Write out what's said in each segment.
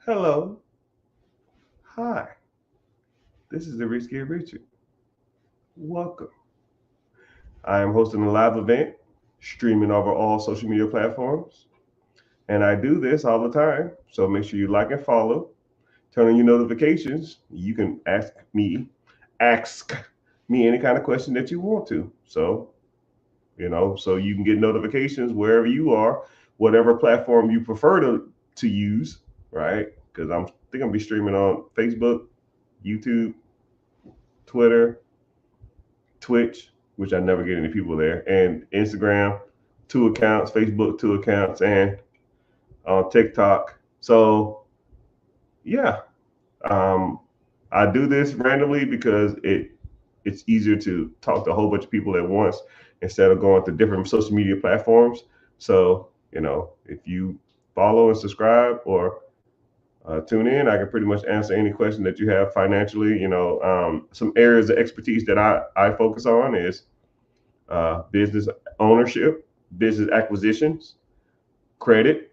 Hello. Hi. This is the Rich Kid Richard. Welcome. I am hosting a live event streaming over all social media platforms. And I do this all the time. So make sure you like and follow. Turn on your notifications. You can ask me any kind of question that you want to. So you can get notifications wherever you are, whatever platform you prefer to use, right? Because I think I'm gonna be streaming on Facebook, YouTube, Twitter, Twitch, which I never get any people there, and Instagram, 2 accounts, Facebook, 2 accounts, and on TikTok. So yeah, um, I do this randomly because it's easier to talk to a whole bunch of people at once instead of going to different social media platforms. So if you follow and subscribe or tune in, I can pretty much answer any question that you have financially. Some areas of expertise that I focus on is business ownership, business acquisitions, credit,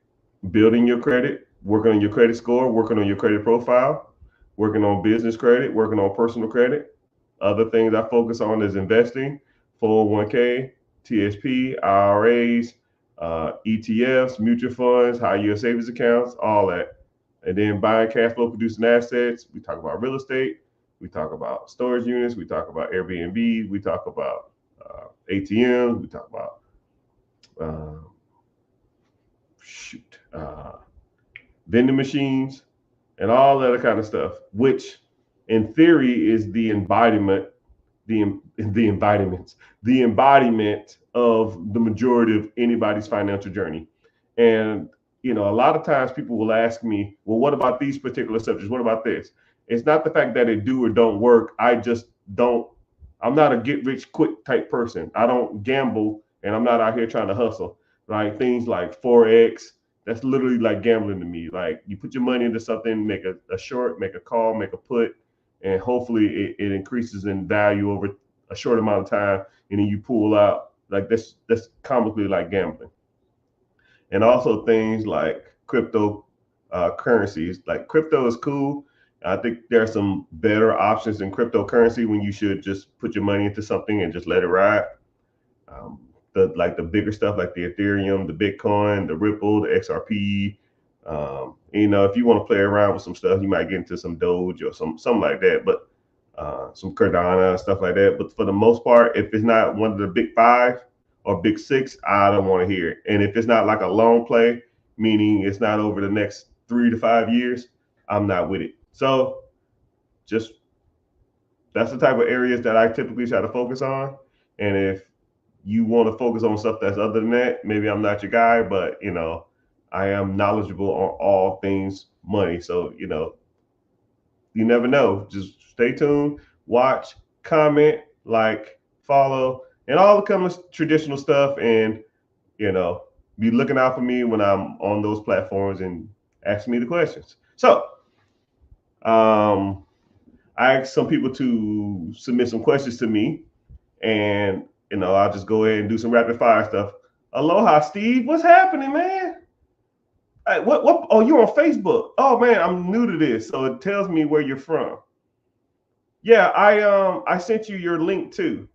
building your credit, working on your credit score, working on your credit profile, working on business credit, working on personal credit. Other things I focus on is investing, 401k, TSP, IRAs, ETFs, mutual funds, high yield savings accounts, all that. And then buying cash flow producing assets. We talk about real estate. We talk about storage units. We talk about Airbnb. We talk about ATMs. We talk about uh, shoot, vending machines, and all that kind of stuff, which in theory is the embodiment of the majority of anybody's financial journey. And a lot of times people will ask me, well, what about these particular subjects? What about this? It's not the fact that it do or don't work. I just don't. I'm not a get rich quick type person. I don't gamble, and I'm not out here trying to hustle. Like things like forex, that's literally like gambling to me. Like you put your money into something, make a short, make a call, make a put, and hopefully it increases in value over a short amount of time, and then you pull out. Like that's comically like gambling. And also things like crypto currencies. Like crypto is cool. I think there are some better options in cryptocurrency when you should just put your money into something and just let it ride. Um, the bigger stuff like the Ethereum, the Bitcoin, the Ripple, the XRP. If you want to play around with some stuff, you might get into some Doge or something like that. But some Cardano stuff like that. But for the most part, if it's not one of the big five or big six, I don't want to hear it. And if it's not like a long play, meaning it's not over the next 3 to 5 years, I'm not with it. So just that's the type of areas that I typically try to focus on. And if you want to focus on stuff that's other than that, maybe I'm not your guy, but I am knowledgeable on all things money. So, you never know. Just stay tuned, watch, comment, like, follow, and all the kind of traditional stuff. And, you know, be looking out for me when I'm on those platforms and ask me the questions. So, um, I asked some people to submit some questions to me, and I'll just go ahead and do some rapid fire stuff. Aloha, Steve. What's happening, man? Hey, what? Oh, you're on Facebook. Oh man, I'm new to this, so it tells me where you're from. Yeah, I sent you your link too.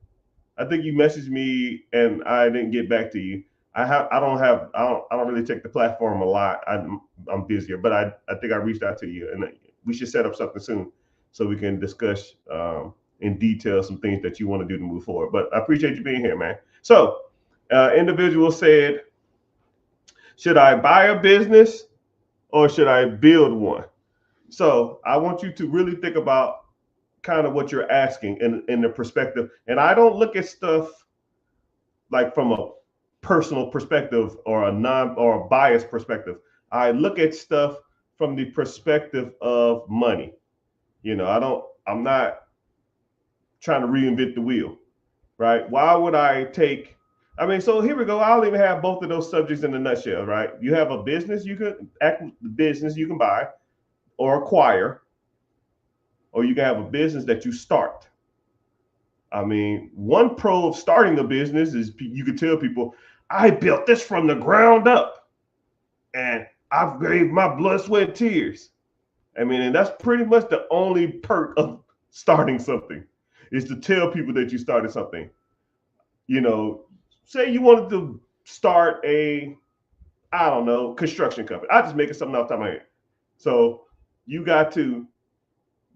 I think you messaged me and I didn't get back to you. I don't really check the platform a lot. I'm busier, but I think I reached out to you, and we should set up something soon so we can discuss in detail some things that you want to do to move forward. But I appreciate you being here, man. So, individual said, should I buy a business or should I build one? So I want you to really think about kind of what you're asking in the perspective. And I don't look at stuff like from a personal perspective or a biased perspective. I look at stuff from the perspective of money. I'm not trying to reinvent the wheel, right? Why would I take so here we go. I'll even have both of those subjects in a nutshell, right? You have a business you can buy or acquire, or you can have a business that you start. One pro of starting a business is you can tell people, I built this from the ground up and I've gave my blood, sweat, and tears. I mean, and that's pretty much the only perk of starting something, is to tell people that you started something. You know, say you wanted to start I don't know, construction company. I just making something off the top of my head. So you got to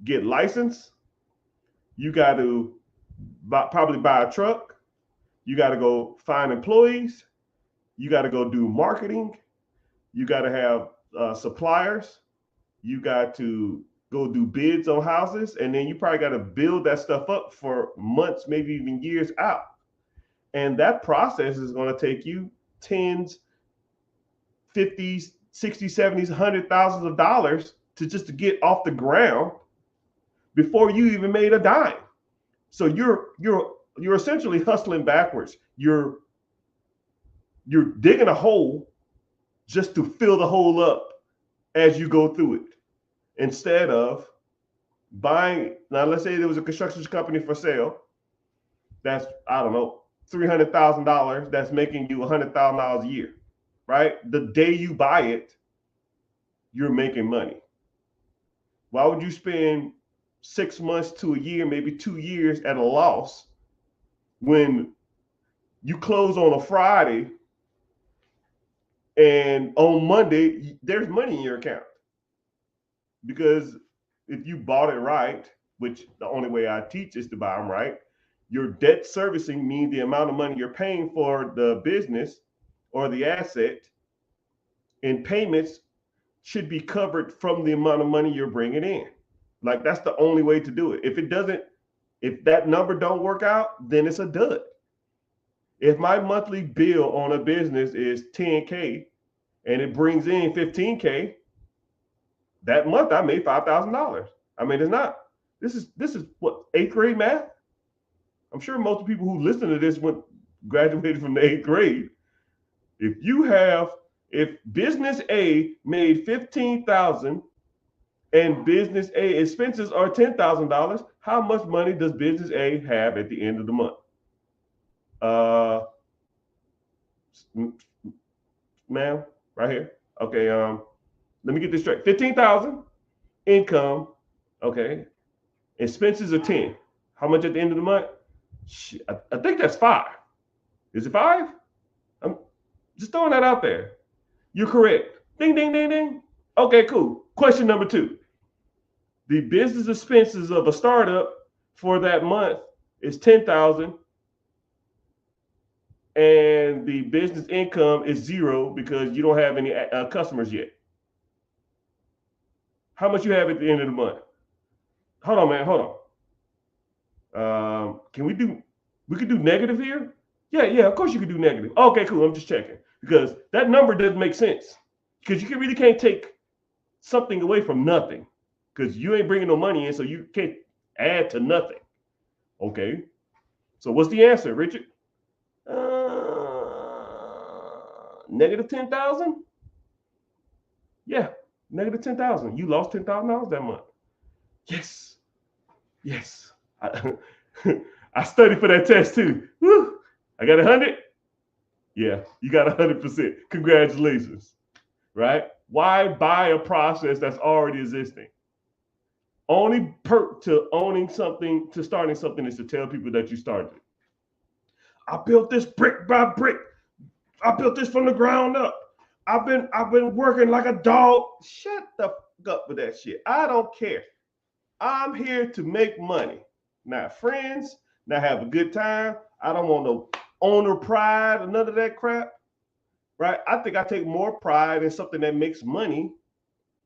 get licensed. You got to probably buy a truck. You got to go find employees. You got to go do marketing. You got to have suppliers. You got to go do bids on houses. And then you probably got to build that stuff up for months, maybe even years out. And that process is going to take you tens, 50s, 60s, 70s, $100,000 to just to get off the ground before you even made a dime. So you're essentially hustling backwards. You're digging a hole just to fill the hole up as you go through it, instead of buying. Now, let's say there was a construction company for sale that's, I don't know, $300,000, that's making you $100,000 a year, right? The day you buy it, you're making money. Why would you spend 6 months to a year, maybe 2 years at a loss, when you close on a Friday and on Monday there's money in your account? Because if you bought it right, which the only way I teach is to buy them right, your debt servicing means the amount of money you're paying for the business or the asset, and payments should be covered from the amount of money you're bringing in. Like, that's the only way to do it. If that number don't work out, then it's a dud. If my monthly bill on a business is $10K and it brings in $15K, that month I made $5,000. I mean, this is what, 8th grade math? I'm sure most people who listen to this graduated from the 8th grade. If business A made $15,000 and business A expenses are $10,000, how much money does business A have at the end of the month? Ma'am, right here. Okay, let me get this straight. 15,000 income, okay. Expenses are 10. How much at the end of the month? I think that's 5. Is it 5? I'm just throwing that out there. You're correct. Ding, ding, ding, ding. Okay, cool. Question number 2. The business expenses of a startup for that month is 10,000, and the business income is 0 because you don't have any customers yet. How much you have at the end of the month? Hold on, man. Hold on. We could do negative here? Yeah, of course you could do negative. Okay, cool. I'm just checking, because that number doesn't make sense, because you really can't take something away from nothing, because you ain't bringing no money in, so you can't add to nothing. Okay. So what's the answer, Richard? Negative 10,000? Yeah, negative 10,000. You lost $10,000 that month. Yes. I studied for that test too. Woo. I got 100. Yeah, you got 100%. Congratulations. Right? Why buy a process that's already existing? Only perk to owning something, to starting something, is to tell people that you started it. I built this brick by brick. I built this from the ground up. I've been working like a dog. Shut the fuck up with that shit. I don't care. I'm here to make money, not friends, not have a good time. I don't want no owner pride or none of that crap. Right? I think I take more pride in something that makes money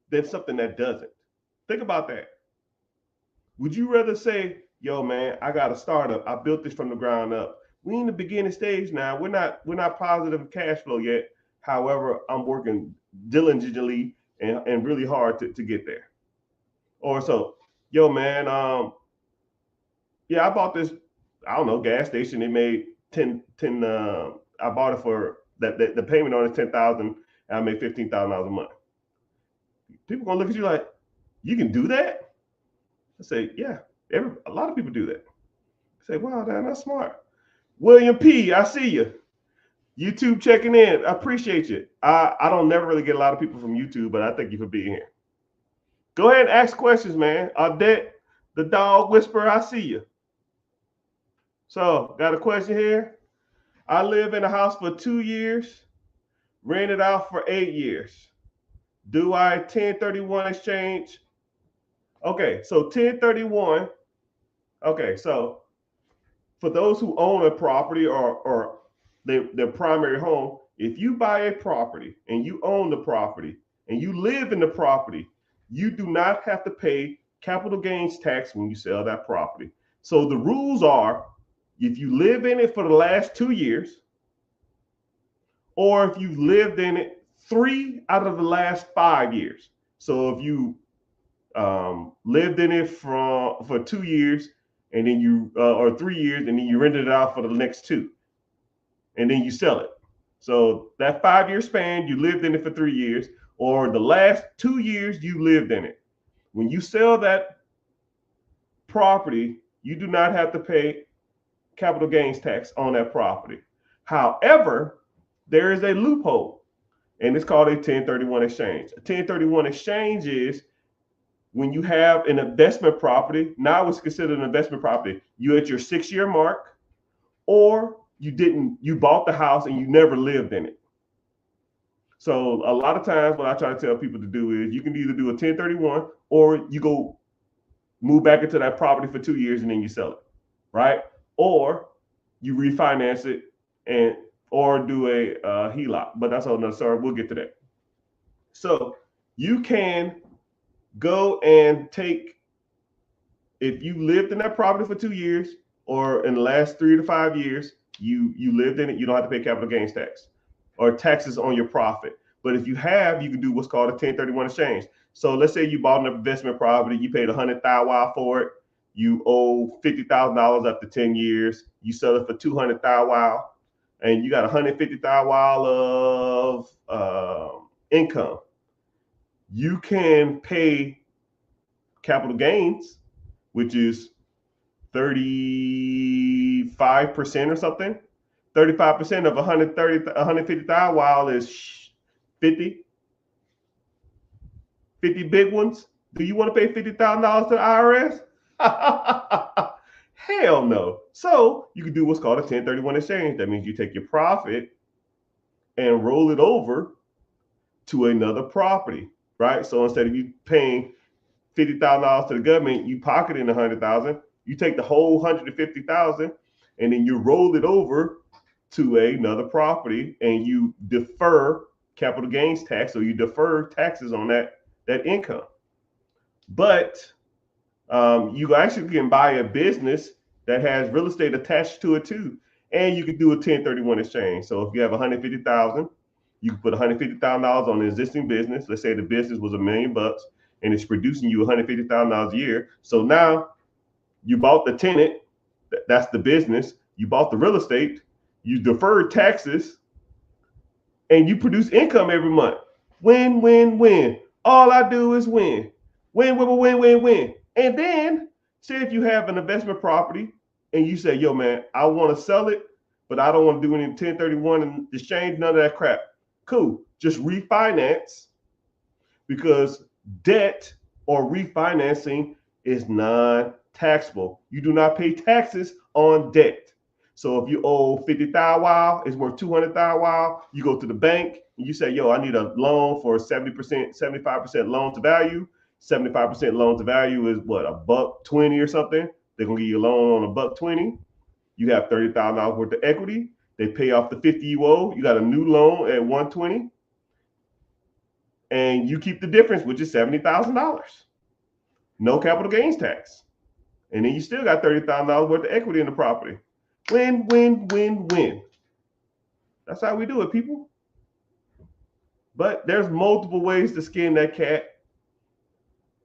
than something that doesn't. Think about that. Would you rather say, yo, man, I got a startup. I built this from the ground up. We in the beginning stage now. We're not positive cash flow yet. However, I'm working diligently and really hard to get there. Or so, yo, man, yeah, I bought this, I don't know, gas station. It made 10 I bought it for the payment on it 10,000, and I made $15,000 a month. People gonna look at you like, you can do that? I say, yeah, a lot of people do that. I say, wow, that's smart. William P., I see you. YouTube checking in. I appreciate you. I don't never really get a lot of people from YouTube, but I thank you for being here. Go ahead and ask questions, man. Odette, the dog whisperer, I see you. So, got a question here. I live in a house for 2 years, rented out for 8 years. Do I 1031 exchange? Okay, so 1031. Okay, so for those who own a property or their primary home, if you buy a property and you own the property and you live in the property, you do not have to pay capital gains tax when you sell that property. So the rules are, if you live in it for the last 2 years, or if you lived in it 3 out of the last 5 years. So if you lived in it for 2 years, and then you or 3 years, and then you rented it out for the next 2, and then you sell it. So that 5-year span, you lived in it for 3 years, or the last 2 years you lived in it. When you sell that property, you do not have to pay capital gains tax on that property. However, there is a loophole, and it's called a 1031 exchange. A 1031 exchange is when you have an investment property. Now it's considered an investment property. You at your 6-year mark, or you bought the house and you never lived in it. So a lot of times what I try to tell people to do is you can either do a 1031 or you go move back into that property for 2 years and then you sell it, right? Or you refinance it or do a HELOC, but that's another story. We'll get to that. So you can go and take, if you lived in that property for 2 years, or in the last 3 to 5 years, you lived in it, you don't have to pay capital gains tax or taxes on your profit. But if you have, you can do what's called a 1031 exchange. So let's say you bought an investment property, you paid $100,000 for it, you owe $50,000 after 10 years, you sell it for $200,000, and you got $150,000 of income. You can pay capital gains, which is 35% or something. 35% of 150,000 while is 50 big ones. Do you want to pay $50,000 to the IRS? Hell no. So you can do what's called a 1031 exchange. That means you take your profit and roll it over to another property, right? So instead of you paying $50,000 to the government, you pocket in $100,000. You take the whole $150,000 and then you roll it over to another property, and you defer capital gains tax, or you defer taxes on that income. But you actually can buy a business that has real estate attached to it too, and you can do a 1031 exchange. So if you have $150,000, you can put $150,000 on the existing business. Let's say the business was $1 million and it's producing you $150,000 a year. So now you bought the tenant, that's the business. You bought the real estate, you deferred taxes, and you produce income every month. Win, win, win. All I do is win. Win, win, win, win, win. And then say if you have an investment property and you say, yo, man, I want to sell it, but I don't want to do any 1031 and exchange, none of that crap. Cool. Just refinance, because debt or refinancing is non-taxable. You do not pay taxes on debt. So if you owe $50,000, it's worth $200,000, you go to the bank and you say, yo, I need a loan for 70%, 75% loan to value. 75% loan to value is what, $120 or something? They're gonna give you a loan on $120. You have $30,000 worth of equity. They pay off the 50 you owe. You got a new loan at 120, and you keep the difference, which is $70,000. No capital gains tax, and then you still got $30,000 worth of equity in the property. Win, win, win, win. That's how we do it, people. But there's multiple ways to skin that cat.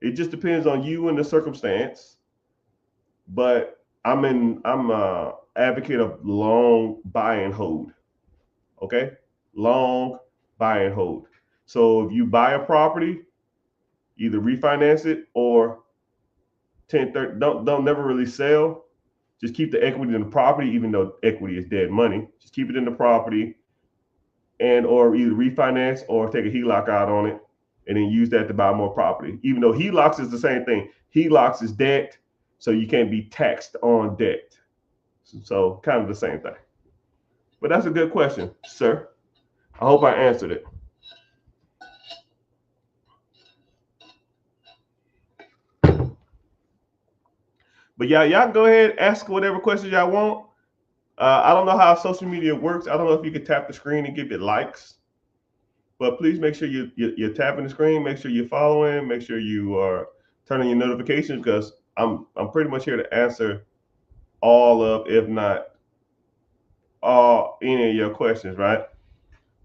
It just depends on you and the circumstance. But I'm a advocate of long buy and hold. Okay? Long buy and hold. So if you buy a property, either refinance it or 1030, don't never really sell. Just keep the equity in the property, even though equity is dead money. Just keep it in the property, and or either refinance or take a HELOC out on it and then use that to buy more property. Even though HELOCs is the same thing. HELOCs is debt, so you can't be taxed on debt. So kind of the same thing. But that's a good question, sir. I hope I answered it. But y'all can go ahead and ask whatever questions y'all want. I don't know how social media works. I don't know if you can tap the screen and give it likes. But please make sure you're tapping the screen. Make sure you're following. Make sure you are turning your notifications, because I'm pretty much here to answer all of, if not all, any of your questions, right?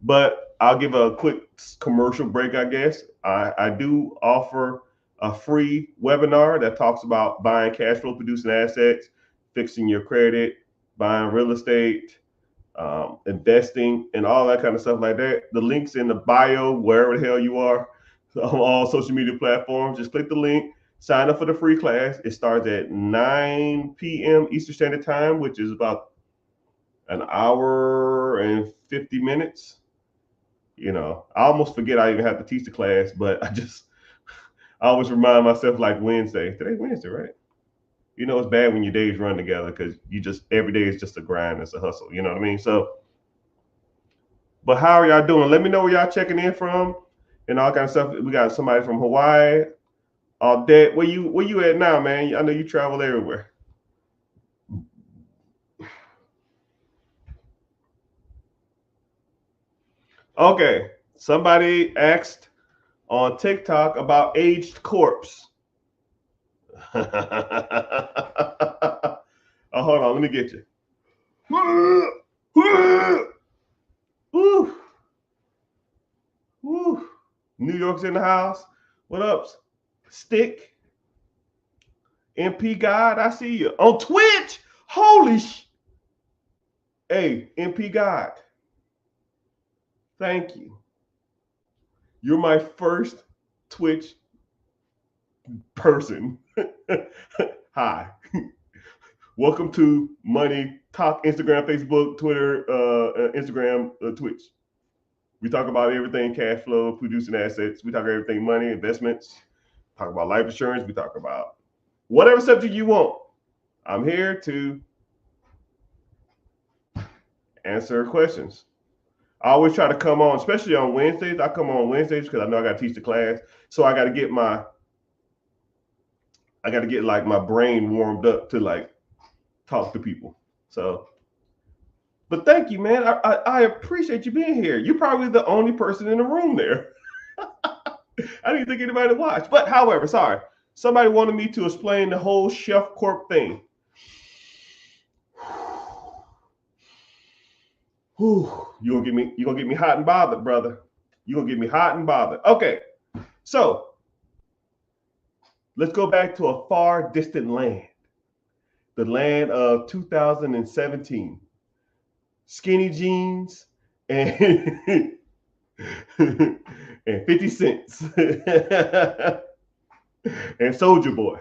But I'll give a quick commercial break, I guess. I do offer a free webinar that talks about buying cash flow producing assets, fixing your credit, buying real estate, investing, and all that kind of stuff like that. The link's in the bio, wherever the hell you are, on all social media platforms. Just click the link, sign up for the free class. It starts at 9 p.m. Eastern Standard Time, which is about an hour and 50 minutes. You know, I almost forget I even have to teach the class, but I always remind myself, like, Wednesday. Today's Wednesday, right? You know, it's bad when your days run together, because every day is just a grind. It's a hustle. You know what I mean? So, but how are y'all doing? Let me know where y'all checking in from and all kind of stuff. We got somebody from Hawaii. Dad, where you at now, man? I know you travel everywhere. Okay, somebody asked on TikTok about aged corpse. Oh, hold on, let me get you. Woo. Woo. New York's in the house. What up, Stick? MP God, I see you on Twitch. Holy Hey, MP God. Thank you. You're my first Twitch person. Hi. Welcome to Money Talk, Instagram, Facebook, Twitter, Instagram, Twitch. We talk about everything cash flow, producing assets. We talk about everything money, investments. Talk about life insurance. We talk about whatever subject you want. I'm here to answer questions. I always try to come on, especially on Wednesdays. I come on Wednesdays because I know I got to teach the class. So I got to get my brain warmed up to like talk to people. So, but thank you, man. I appreciate you being here. You're probably the only person in the room there. I didn't think anybody would watch. But however, sorry. Somebody wanted me to explain the whole Chef Corp thing. Whew, you're gonna get me hot and bothered, brother. You're gonna get me hot and bothered. Okay, so let's go back to a far distant land, the land of 2017. Skinny jeans and and 50 cents and Soldier Boy.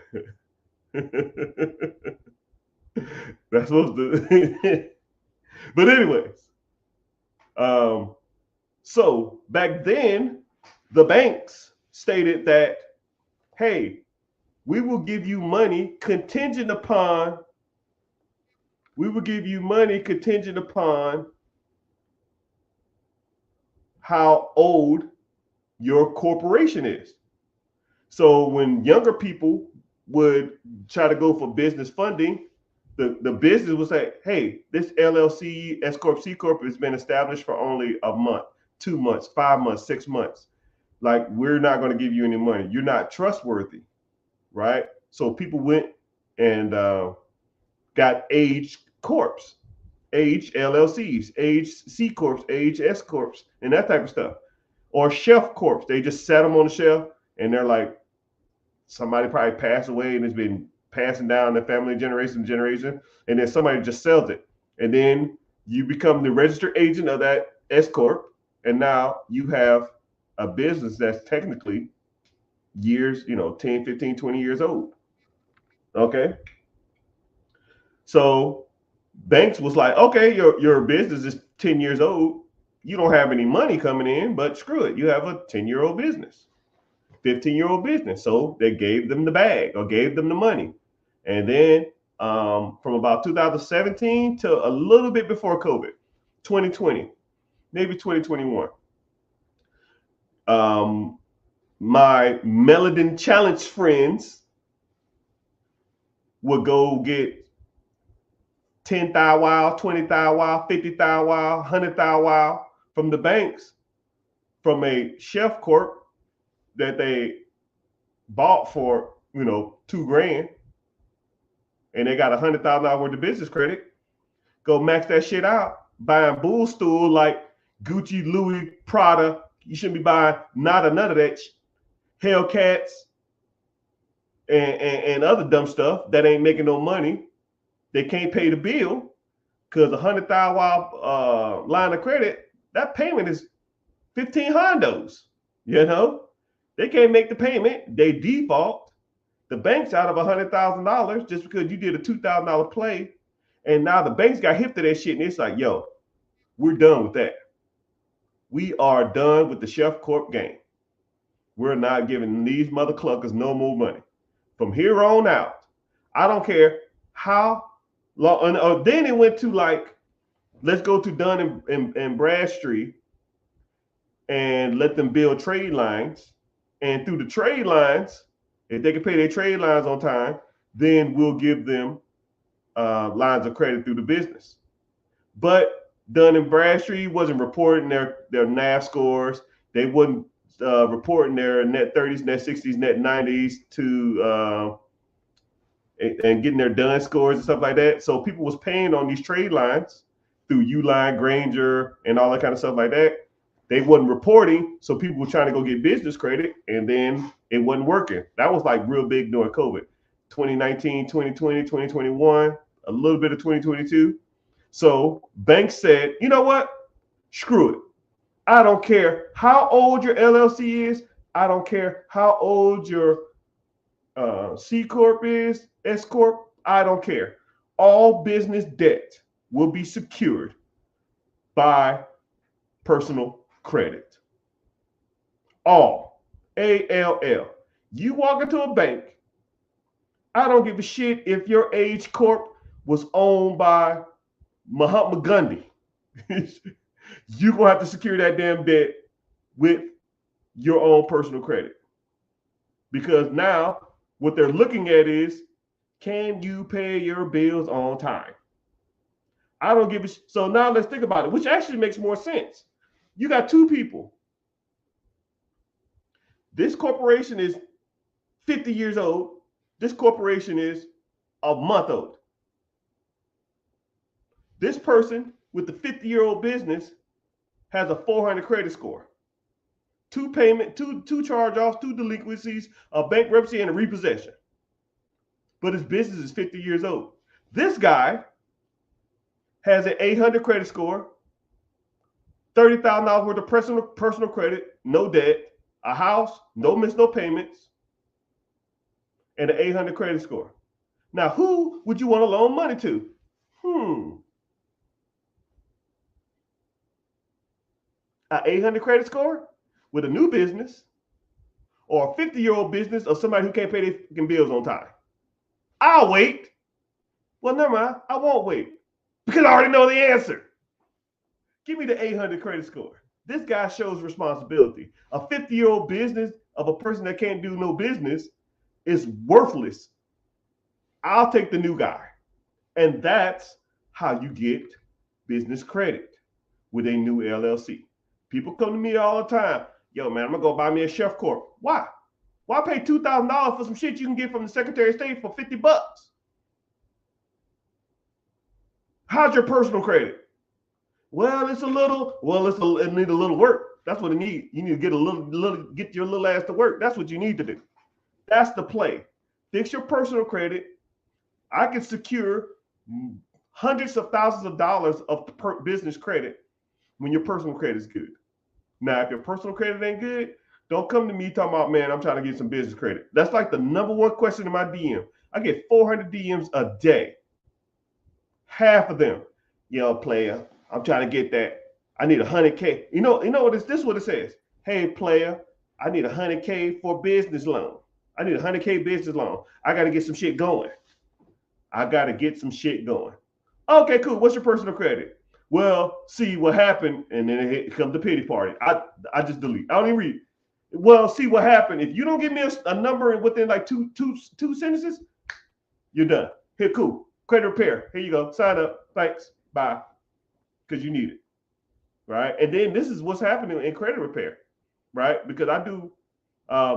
That's supposed to. But anyways. So back then, the banks stated that, hey, we will give you money contingent upon how old your corporation is. So when younger people would try to go for business funding, the business would say, hey, this LLC, S Corp, C Corp has been established for only a month, 2 months, 5 months, 6 months. Like, we're not going to give you any money. You're not trustworthy, right? So people went and got aged corps, aged LLCs, aged C Corps, aged S Corps, and that type of stuff. Or shelf corps. They just set them on the shelf, and they're like, somebody probably passed away and it's been passing down the family generation to generation, and then somebody just sells it, and then you become the registered agent of that S Corp, and now you have a business that's technically years, 10, 15, 20 years old. Okay. So banks was like, okay, your business is 10 years old. You don't have any money coming in, but screw it. You have a 10-year-old business. 15-year-old business. So they gave them the bag or gave them the money. And then from about 2017 to a little bit before COVID, 2020, maybe 2021, my Meladin Challenge friends would go get 10,000 wow, 20,000 wow, 50,000 wow, 100,000 wow from the banks from a Chef Corp that they bought for, $2,000, and they got $100,000 worth of business credit. Go max that shit out, buying bull stool like Gucci, Louis, Prada. You shouldn't be buying none of that Hellcats and other dumb stuff that ain't making no money. They can't pay the bill because $100,000 line of credit, that payment is 15 hondos. They can't make the payment. They default. The bank's out of $100,000 just because you did a $2,000 play. And now the banks got hip to that shit. And it's like, yo, we're done with that. We are done with the Chef Corp game. We're not giving these mother cluckers no more money. From here on out, I don't care how long. And then it went to like, let's go to Dun and Bradstreet and let them build trade lines. And through the trade lines, if they can pay their trade lines on time, then we'll give them lines of credit through the business. But Dun and Bradstreet wasn't reporting their NAV scores. They wasn't reporting their net 30s, net 60s, net 90s to and getting their Dun scores and stuff like that. So people was paying on these trade lines through Uline, Granger, and all that kind of stuff like that. They wasn't reporting, so people were trying to go get business credit, and then it wasn't working. That was like real big during COVID. 2019, 2020, 2021, a little bit of 2022. So banks said, you know what? Screw it. I don't care how old your LLC is. I don't care how old your C Corp is, S Corp. I don't care. All business debt will be secured by personal credit. All. ALL. You walk into a bank, I don't give a shit if your Age Corp was owned by Mahatma Gandhi. You're going to have to secure that damn debt with your own personal credit. Because now what they're looking at is, can you pay your bills on time? I don't give a shit. So now let's think about it, which actually makes more sense. You got two people. This corporation is 50 years old. This corporation is a month old. This person with the 50-year-old business has a 400 credit score. Two charge-offs, two delinquencies, a bankruptcy, and a repossession. But his business is 50 years old. This guy has an 800 credit score, $30,000 worth of personal credit, no debt, a house, no payments, and an 800 credit score. Now, who would you want to loan money to? An 800 credit score with a new business, or a 50-year-old business, or somebody who can't pay their fucking bills on time? I'll wait. Well, never mind. I won't wait because I already know the answer. Give me the 800 credit score. This guy shows responsibility. A 50-year-old business of a person that can't do no business is worthless. I'll take the new guy. And that's how you get business credit with a new LLC. People come to me all the time. Yo, man, I'm going to go buy me a Chef Corp. Why? Why pay $2,000 for some shit you can get from the Secretary of State for $50? How's your personal credit? Well, it need a little work. That's what it needs. You need to get your little ass to work. That's what you need to do. That's the play. Fix your personal credit. I can secure hundreds of thousands of dollars of business credit when your personal credit is good. Now, if your personal credit ain't good, don't come to me talking about, man, I'm trying to get some business credit. That's like the number one question in my DM. I get 400 DMs a day. Half of them, yo, player, I'm trying to get that. I need 100K. You know what this is what it says. Hey, player, I need 100K for business loan. I need 100K business loan. I got to get some shit going. Okay, cool. What's your personal credit? Well, see what happened, and then it comes the pity party. I just delete. I don't even read. Well, see what happened. If you don't give me a number within like two sentences, you're done. Here, cool. Credit repair. Here you go. Sign up. Thanks. Bye. Because you need it. Right. And then this is what's happening in credit repair. Right. Because I do,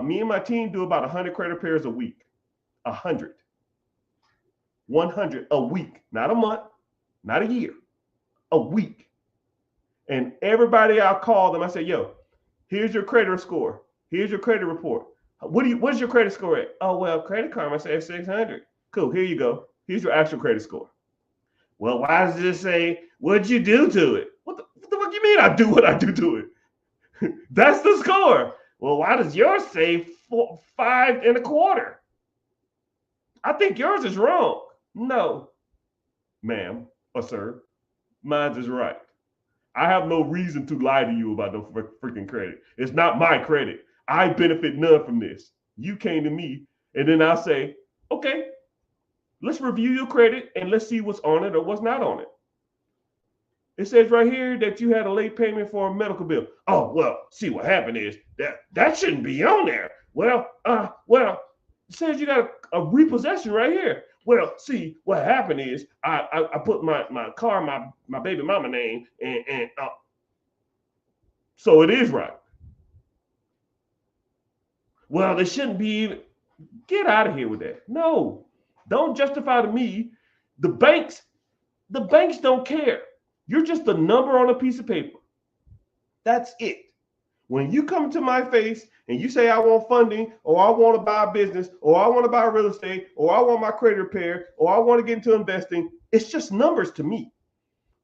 me and my team do about 100 credit repairs a week. 100 a week. Not a month. Not a year. A week. And everybody I call them, I say, yo, here's your credit score. Here's your credit report. What's your credit score at? Oh, well, Credit Karma says 600. Cool, here you go. Here's your actual credit score. Well, why does it say, what'd you do to it? What the fuck you mean I do what I do to it? That's the score. Well, why does yours say 5.25? I think yours is wrong. No, ma'am or sir, mine is right. I have no reason to lie to you about no freaking credit. It's not my credit. I benefit none from this. You came to me, and then I'll say, okay, let's review your credit and let's see what's on it or what's not on it. It says right here that you had a late payment for a medical bill. Oh, well, see what happened is that shouldn't be on there. Well, it says you got a repossession right here. Well, see, what happened is I put my car, my baby mama name, and so it is right. Well, they shouldn't be. Get out of here with that. No, don't justify to me. The banks don't care. You're just a number on a piece of paper. That's it. When you come to my face and you say I want funding, or I want to buy a business, or I want to buy real estate, or I want my credit repair, or I want to get into investing, it's just numbers to me.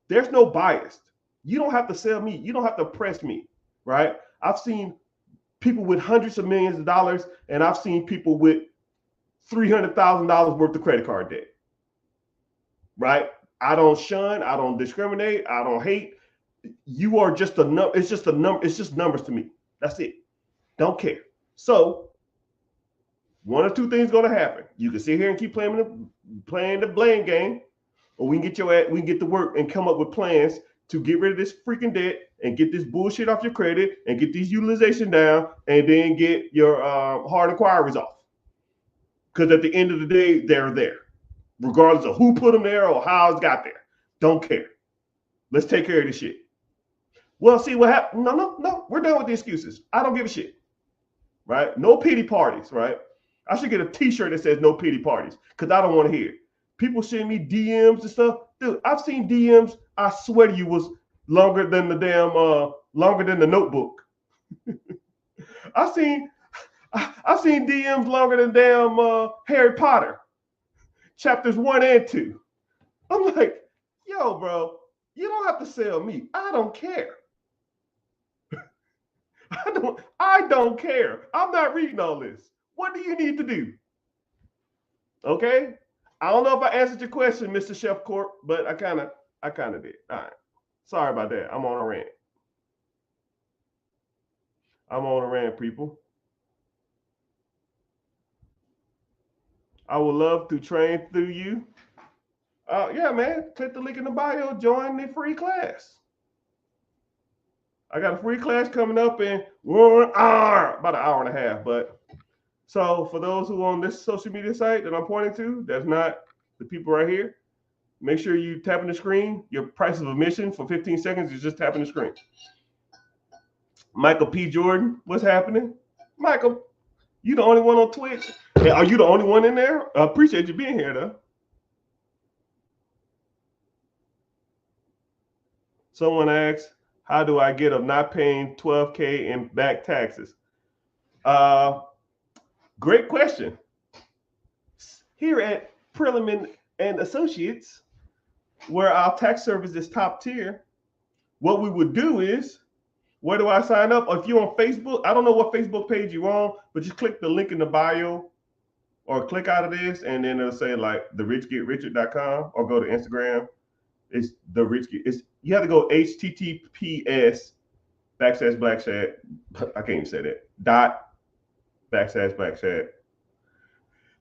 There's no bias. You don't have to sell me. You don't have to press me, right? I've seen people with hundreds of millions of dollars, and I've seen people with $300,000 worth of credit card debt, right? I don't shun. I don't discriminate. I don't hate. You are just a number. It's just a number. It's just numbers to me. That's it. Don't care. So one or two things going to happen. You can sit here and keep playing the blame game, or we can get to work and come up with plans to get rid of this freaking debt and get this bullshit off your credit and get these utilization down, and then get your hard inquiries off. Because at the end of the day, they're there, regardless of who put them there or how it's got there. Don't care. Let's take care of this shit. Well, see what happened. No. We're done with the excuses. I don't give a shit. Right? No pity parties, right? I should get a t-shirt that says no pity parties, because I don't want to hear it. People send me DMs and stuff. Dude, I've seen DMs, I swear to you, was longer than the Notebook. I've seen DMs longer than damn Harry Potter, chapters 1 and 2. I'm like, yo, bro, you don't have to sell me. I don't care. I don't care. I'm not reading all this. What do you need to do? Okay? I don't know if I answered your question, Mr. Chef Corp, but I kind of did. All right. Sorry about that. I'm on a rant. People. I would love to train through you. Yeah, man. Click the link in the bio. Join the free class. I got a free class coming up in about an hour and a half. But so for those who are on this social media site that I'm pointing to, that's not the people right here, make sure you tapping the screen. Your price of admission for 15 seconds is just tapping the screen. Michael P. Jordan, what's happening? Michael, you the only one on Twitch? Hey, are you the only one in there? I appreciate you being here, though. Someone asks, how do I get up not paying $12K in back taxes? Great question. Here at Perelman and Associates, where our tax service is top tier, what we would do is, where do I sign up? Or if you're on Facebook, I don't know what Facebook page you're on, but just click the link in the bio or click out of this, and then it'll say like therichgetrichard.com, or go to Instagram. It's the rich. You have to go HTTPS backslash black chat. I can't even say that. Dot backslash black chat.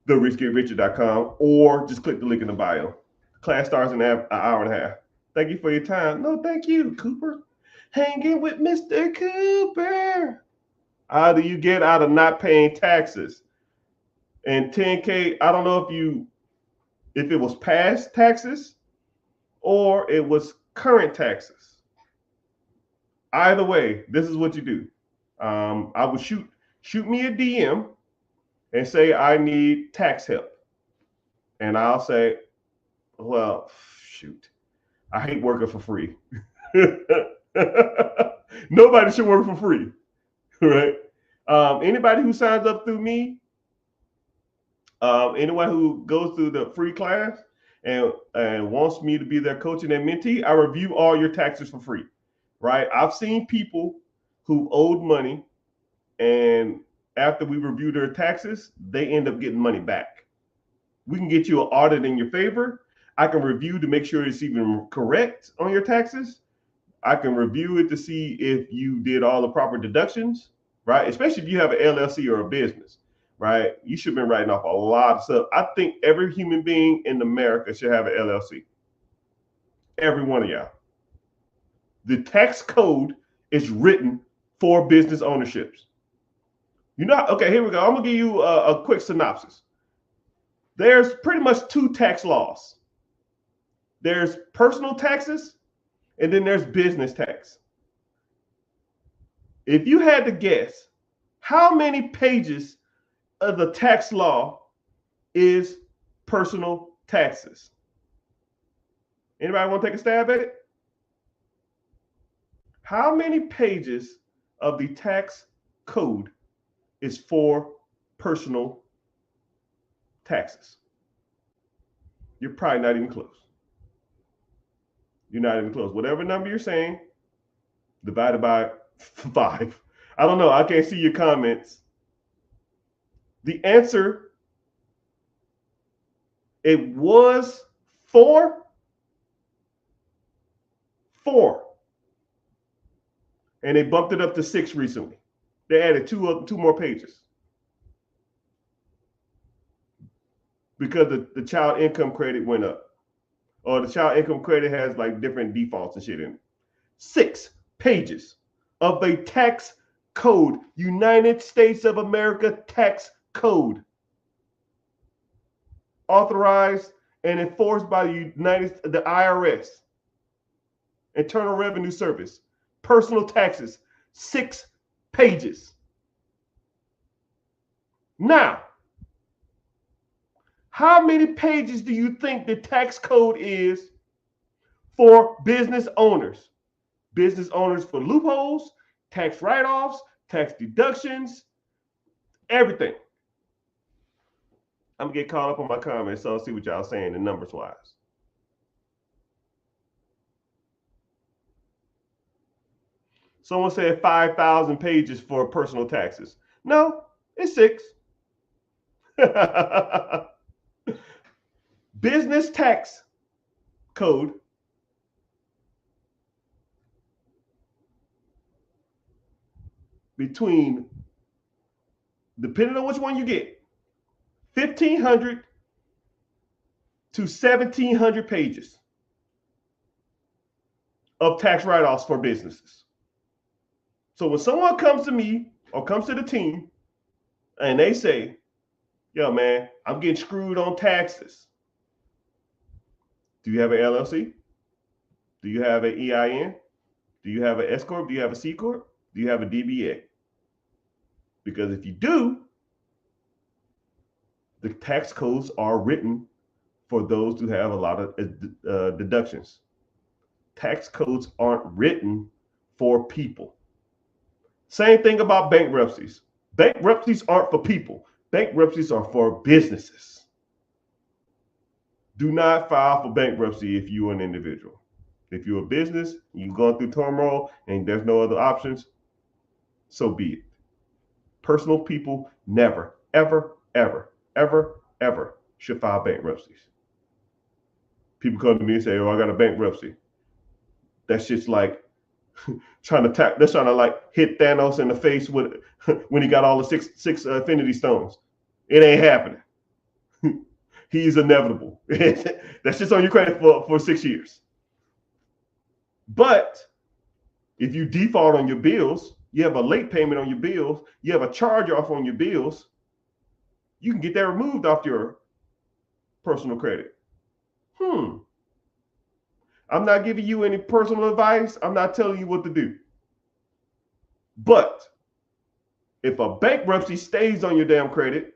TheRichGetRicher.com, or just click the link in the bio. Class starts in an hour and a half. Thank you for your time. No, thank you, Cooper. Hanging with Mr. Cooper. How do you get out of not paying taxes? And 10K, I don't know if it was past taxes or it was current taxes. Either way, this is what you do. I would shoot me a DM and say I need tax help. And I'll say, well, shoot, I hate working for free. Nobody should work for free, right? Anybody who signs up through me, anyone who goes through the free class and wants me to be their coach and their mentee, I review all your taxes for free, right? I've seen people who owed money, and after we review their taxes, they end up getting money back. We can get you an audit in your favor. I can review to make sure it's even correct on your taxes. I can review it to see if you did all the proper deductions, right? Especially if you have an LLC or a business, right? You should have been writing off a lot of stuff. I think every human being in America should have an LLC. Every one of y'all. The tax code is written for business ownerships. You know, okay, here we go. I'm gonna give you a quick synopsis. There's pretty much two tax laws. There's personal taxes, and then there's business tax. If you had to guess, how many pages of the tax law is personal taxes? Anybody want to take a stab at it? How many pages of the tax code is for personal taxes? You're probably not even close. You're not even close. Whatever number you're saying, divided by 5. I don't know. I can't see your comments. The answer, it was 4. 4. And they bumped it up to 6 recently. They added two more pages. Because the child income credit went up. Or the child income credit has like different defaults and shit in it. 6 pages of a tax code, United States of America tax code, authorized and enforced by the IRS, Internal Revenue Service, personal taxes, 6 pages. Now, how many pages do you think the tax code is for business owners? Business owners for loopholes, tax write-offs, tax deductions, everything. I'm gonna get caught up on my comments, so I'll see what y'all saying in numbers wise. Someone said 5,000 pages for personal taxes. No, it's 6. Business tax code between, depending on which one you get, 1,500 to 1,700 pages of tax write-offs for businesses. So when someone comes to me or comes to the team and they say, yo, man, I'm getting screwed on taxes. Do you have an LLC? Do you have an EIN? Do you have an S Corp? Do you have a C Corp? Do you have a DBA? Because if you do, the tax codes are written for those who have a lot of deductions. Tax codes aren't written for people. Same thing about bankruptcies. Bankruptcies aren't for people. Bankruptcies are for businesses. Do not file for bankruptcy if you're an individual. If you're a business, you've gone through turmoil and there's no other options, so be it. Personal people never, ever, ever, ever, ever should file bankruptcies. People come to me and say, oh, I got a bankruptcy. That shit's like they're trying to like hit Thanos in the face with when he got all the six Infinity Stones. It ain't happening. He's inevitable. That's just on your credit for 6 years. But if you default on your bills, you have a late payment on your bills, you have a charge off on your bills, you can get that removed off your personal credit. I'm not giving you any personal advice. I'm not telling you what to do. But if a bankruptcy stays on your damn credit,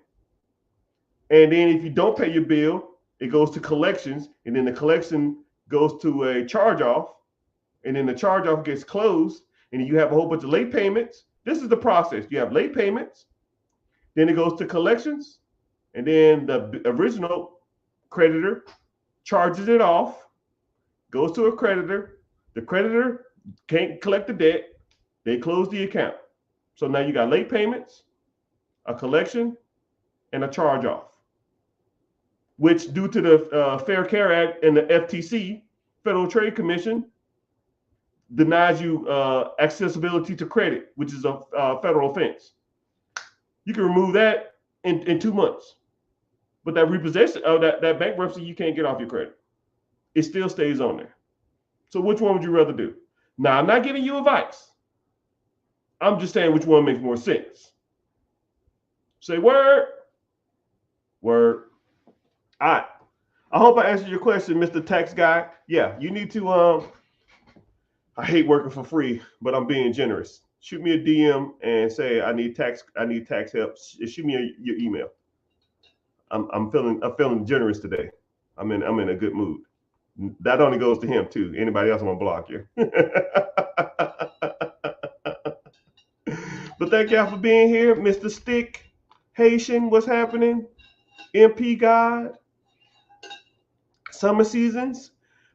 and then if you don't pay your bill, it goes to collections, and then the collection goes to a charge off, and then the charge off gets closed, and you have a whole bunch of late payments. This is the process. You have late payments, then it goes to collections, and then the original creditor charges it off, goes to a creditor. The creditor can't collect the debt. They close the account. So now you got late payments, a collection, and a charge off, which due to the Fair Care Act and the FTC, Federal Trade Commission, denies you accessibility to credit, which is a federal offense. You can remove that in 2 months. But that repossession of that bankruptcy, you can't get off your credit. It still stays on there. So which one would you rather do? Now, I'm not giving you advice. I'm just saying which one makes more sense. Say word. Word. All right. I hope I answered your question, Mr. Tax Guy. Yeah, you need to I hate working for free, but I'm being generous. Shoot me a DM and say I need tax help. Shoot me your email. I'm feeling generous today. I'm in a good mood. That only goes to him too. Anybody else I'm gonna block you. But thank y'all for being here, Mr. Stick, Haitian. What's happening? MP God, Summer Seasons.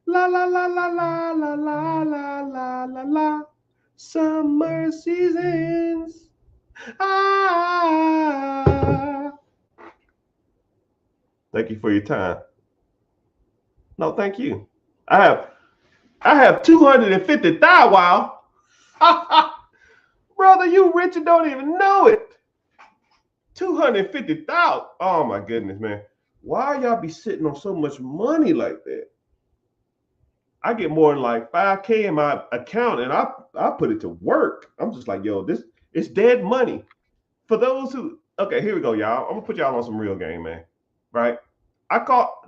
La la la la la la la la la la la. Summer Seasons. Ah. Thank you for your time. No, thank you. I have 250,000. Wow. Brother, you rich and don't even know it. 250,000. Oh my goodness, man. Why y'all be sitting on so much money like that? I get more than like 5K in my account, and I put it to work. I'm just like, yo, this it's dead money. For those who, okay, here we go, y'all. I'm gonna put y'all on some real game, man. Right?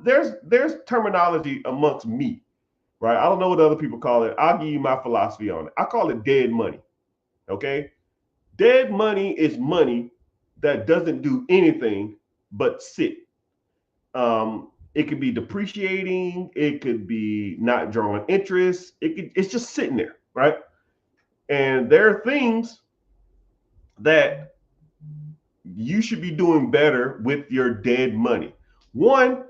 There's terminology amongst me, right? I don't know what other people call it. I'll give you my philosophy on it. I call it dead money. Okay? Dead money is money that doesn't do anything but sit. It could be depreciating. It could be not drawing interest. It's just sitting there, right? And there are things that you should be doing better with your dead money. One,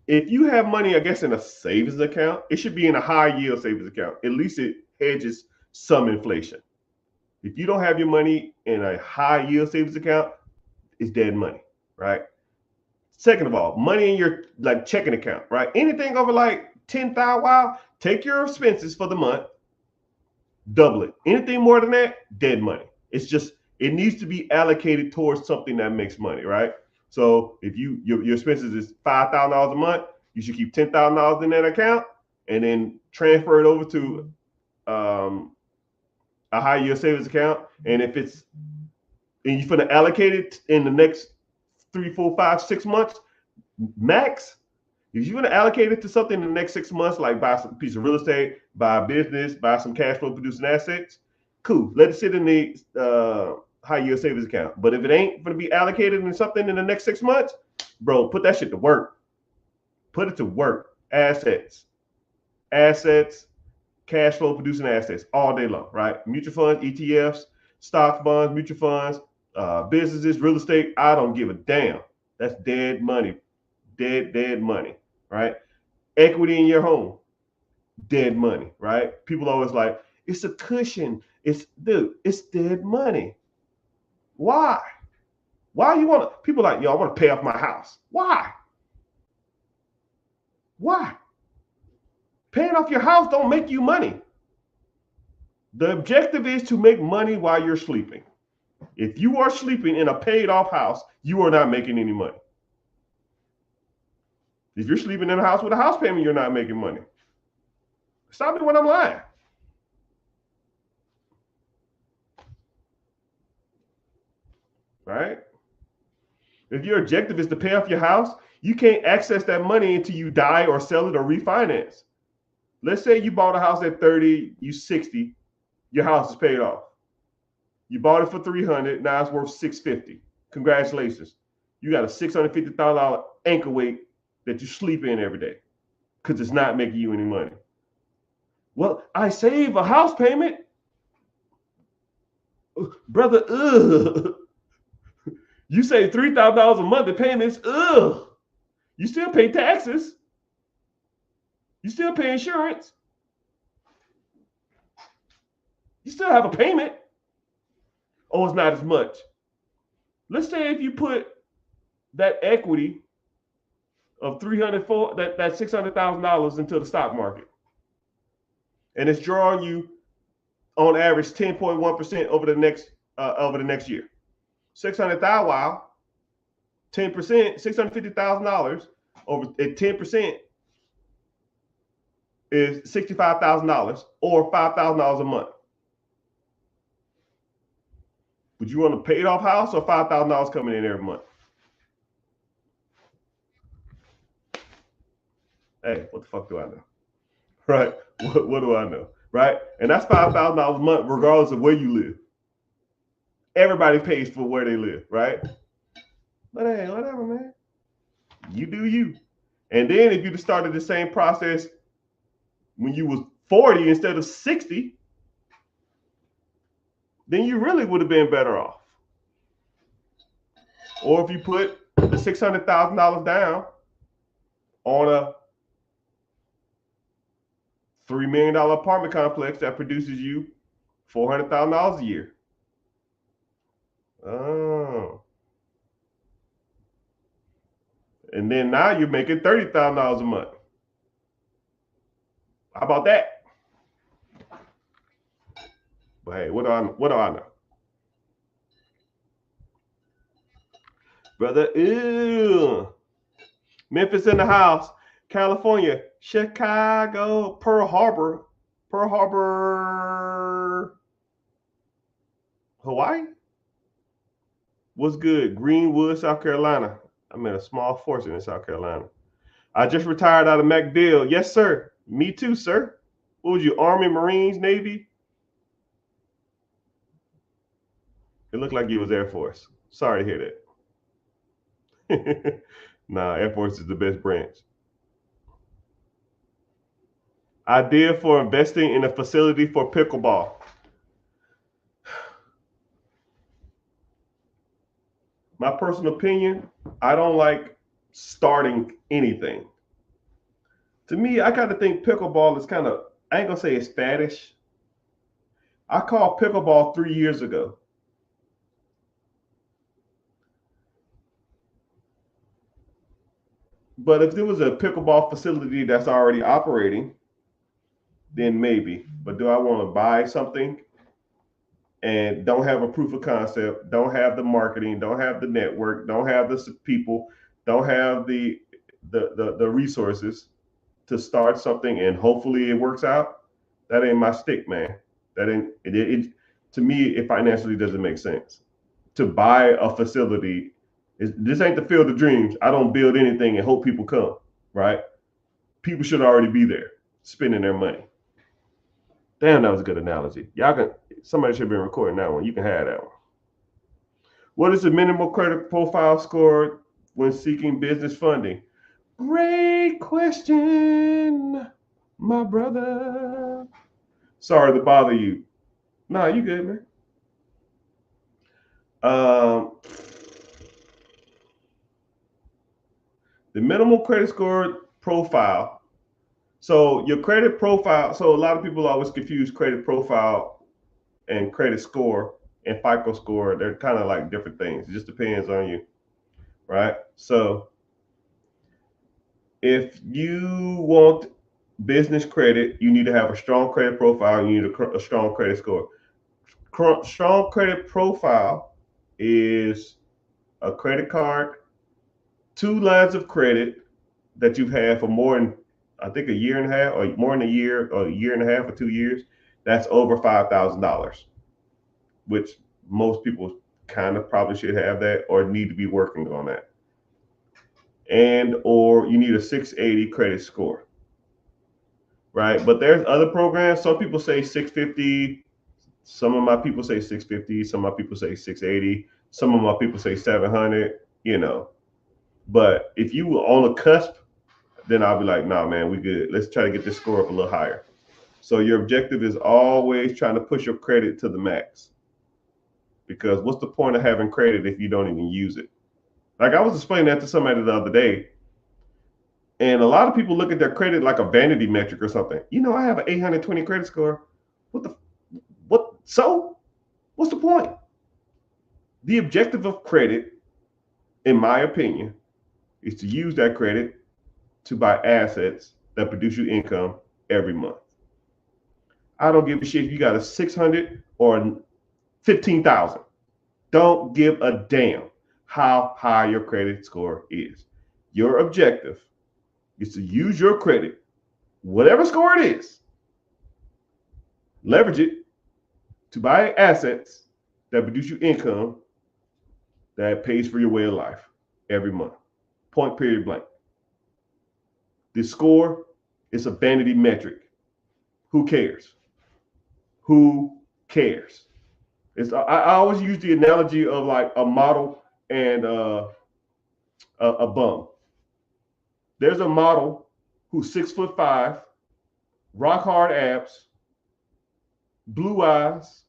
if you have money, I guess, in a savings account, it should be in a high yield savings account. At least it hedges some inflation. If you don't have your money in a high yield savings account, it's dead money, right? Second of all, money in your like checking account, right? Anything over like 10,000, wow, take your expenses for the month, double it. Anything more than that, dead money. It's just, it needs to be allocated towards something that makes money, right? So if your expenses is $5,000 a month, you should keep $10,000 in that account and then transfer it over to a high yield savings account. And if it's, and you're going to allocate it in the next 3, 4, 5, 6 months max. If you're going to allocate it to something in the next 6 months, like buy some piece of real estate, buy a business, buy some cash flow producing assets, cool. Let it sit in the high yield savings account. But if it ain't going to be allocated in something in the next 6 months, bro, put that shit to work. Put it to work. Assets, cash flow producing assets all day long, right? Mutual funds, ETFs, stocks, bonds, mutual funds, businesses, real estate. I don't give a damn. That's dead money. Dead money, right? Equity in your home, dead money, right? People always like, it's a cushion. It's dead money. Why? Why you want to? People like, yo, I want to pay off my house. Why? Paying off your house don't make you money. The objective is to make money while you're sleeping. If you are sleeping in a paid off house, you are not making any money. If you're sleeping in a house with a house payment, you're not making money. Stop me when I'm lying. Right? If your objective is to pay off your house, you can't access that money until you die or sell it or refinance. Let's say you bought a house at 30, you 60, your house is paid off. You bought it for 300, now it's worth 650. Congratulations. You got a $650,000 anchor weight that you sleep in every day because it's not making you any money. Well, I save a house payment. Brother, you save $3,000 a month in payments. You still pay taxes. You still pay insurance. You still have a payment. Oh, it's not as much. Let's say if you put that equity of that $600,000 into the stock market, and it's drawing you on average 10.1% over the next year. 600,000, wow, 10%, $650,000 over at 10% is $65,000 or $5,000 a month. Would you want a paid off house or $5,000 coming in every month? Hey, what the fuck do I know? Right? What do I know? Right? And that's $5,000 a month, regardless of where you live. Everybody pays for where they live, right? But hey, whatever, man. You do you. And then if you started the same process when you was 40 instead of 60, then you really would have been better off. Or if you put the $600,000 down on a $3 million apartment complex that produces you $400,000 a year. Oh. And then now you're making $30,000 a month. How about that? But hey, what do I know? Brother, ew. Memphis in the house, California, Chicago, Pearl Harbor, Hawaii. What's good? Greenwood, South Carolina. I'm in a small fortune in South Carolina. I just retired out of MacDill. Yes, sir. Me too, sir. What was you, Army, Marines, Navy? It looked like you was Air Force. Sorry to hear that. Nah, Air Force is the best branch. Idea for investing in a facility for pickleball. My personal opinion, I don't like starting anything. To me, I kind of think pickleball is kind of, I ain't gonna say it's faddish. I called pickleball 3 years ago. But if there was a pickleball facility that's already operating, then maybe. But do I want to buy something and don't have a proof of concept, don't have the marketing, don't have the network, don't have the people, don't have the resources to start something and hopefully it works out? That ain't my stick, man. That ain't it. To me, it financially doesn't make sense to buy a facility. This ain't the field of dreams. I don't build anything and hope people come, right? People should already be there spending their money. Damn, that was a good analogy. Somebody should have been recording that one. You can have that one. What is the minimal credit profile score when seeking business funding? Great question, my brother. Sorry to bother you. Nah, you good, man. The minimal credit score profile. So your credit profile. So a lot of people always confuse credit profile and credit score and FICO score. They're kind of like different things. It just depends on you, right? So if you want business credit, you need to have a strong credit profile. You need a strong credit score. Strong credit profile is a credit card, 2 lines of credit that you've had for more than, I think, a year and a half, or more than a year, or a year and a half, or 2 years. That's over $5,000, which most people kind of probably should have that or need to be working on that. And or you need a 680 credit score, right? But there's other programs. Some people say 650. Some of my people say 650. Some of my people say 680. Some of my people say 700. But if you were on the cusp, then I'll be like, nah, man, we good. Let's try to get this score up a little higher. So your objective is always trying to push your credit to the max. Because what's the point of having credit if you don't even use it? Like I was explaining that to somebody the other day, and a lot of people look at their credit like a vanity metric or something. I have an 820 credit score. So what's the point? The objective of credit, in my opinion, is to use that credit to buy assets that produce you income every month. I don't give a shit if you got a 600 or 15,000. Don't give a damn how high your credit score is. Your objective is to use your credit, whatever score it is, leverage it to buy assets that produce you income that pays for your way of life every month. Point, period, blank. The score is a vanity metric. Who cares? Who cares? I always use the analogy of like a model and a bum. There's a model who's 6'5", rock hard abs, blue eyes,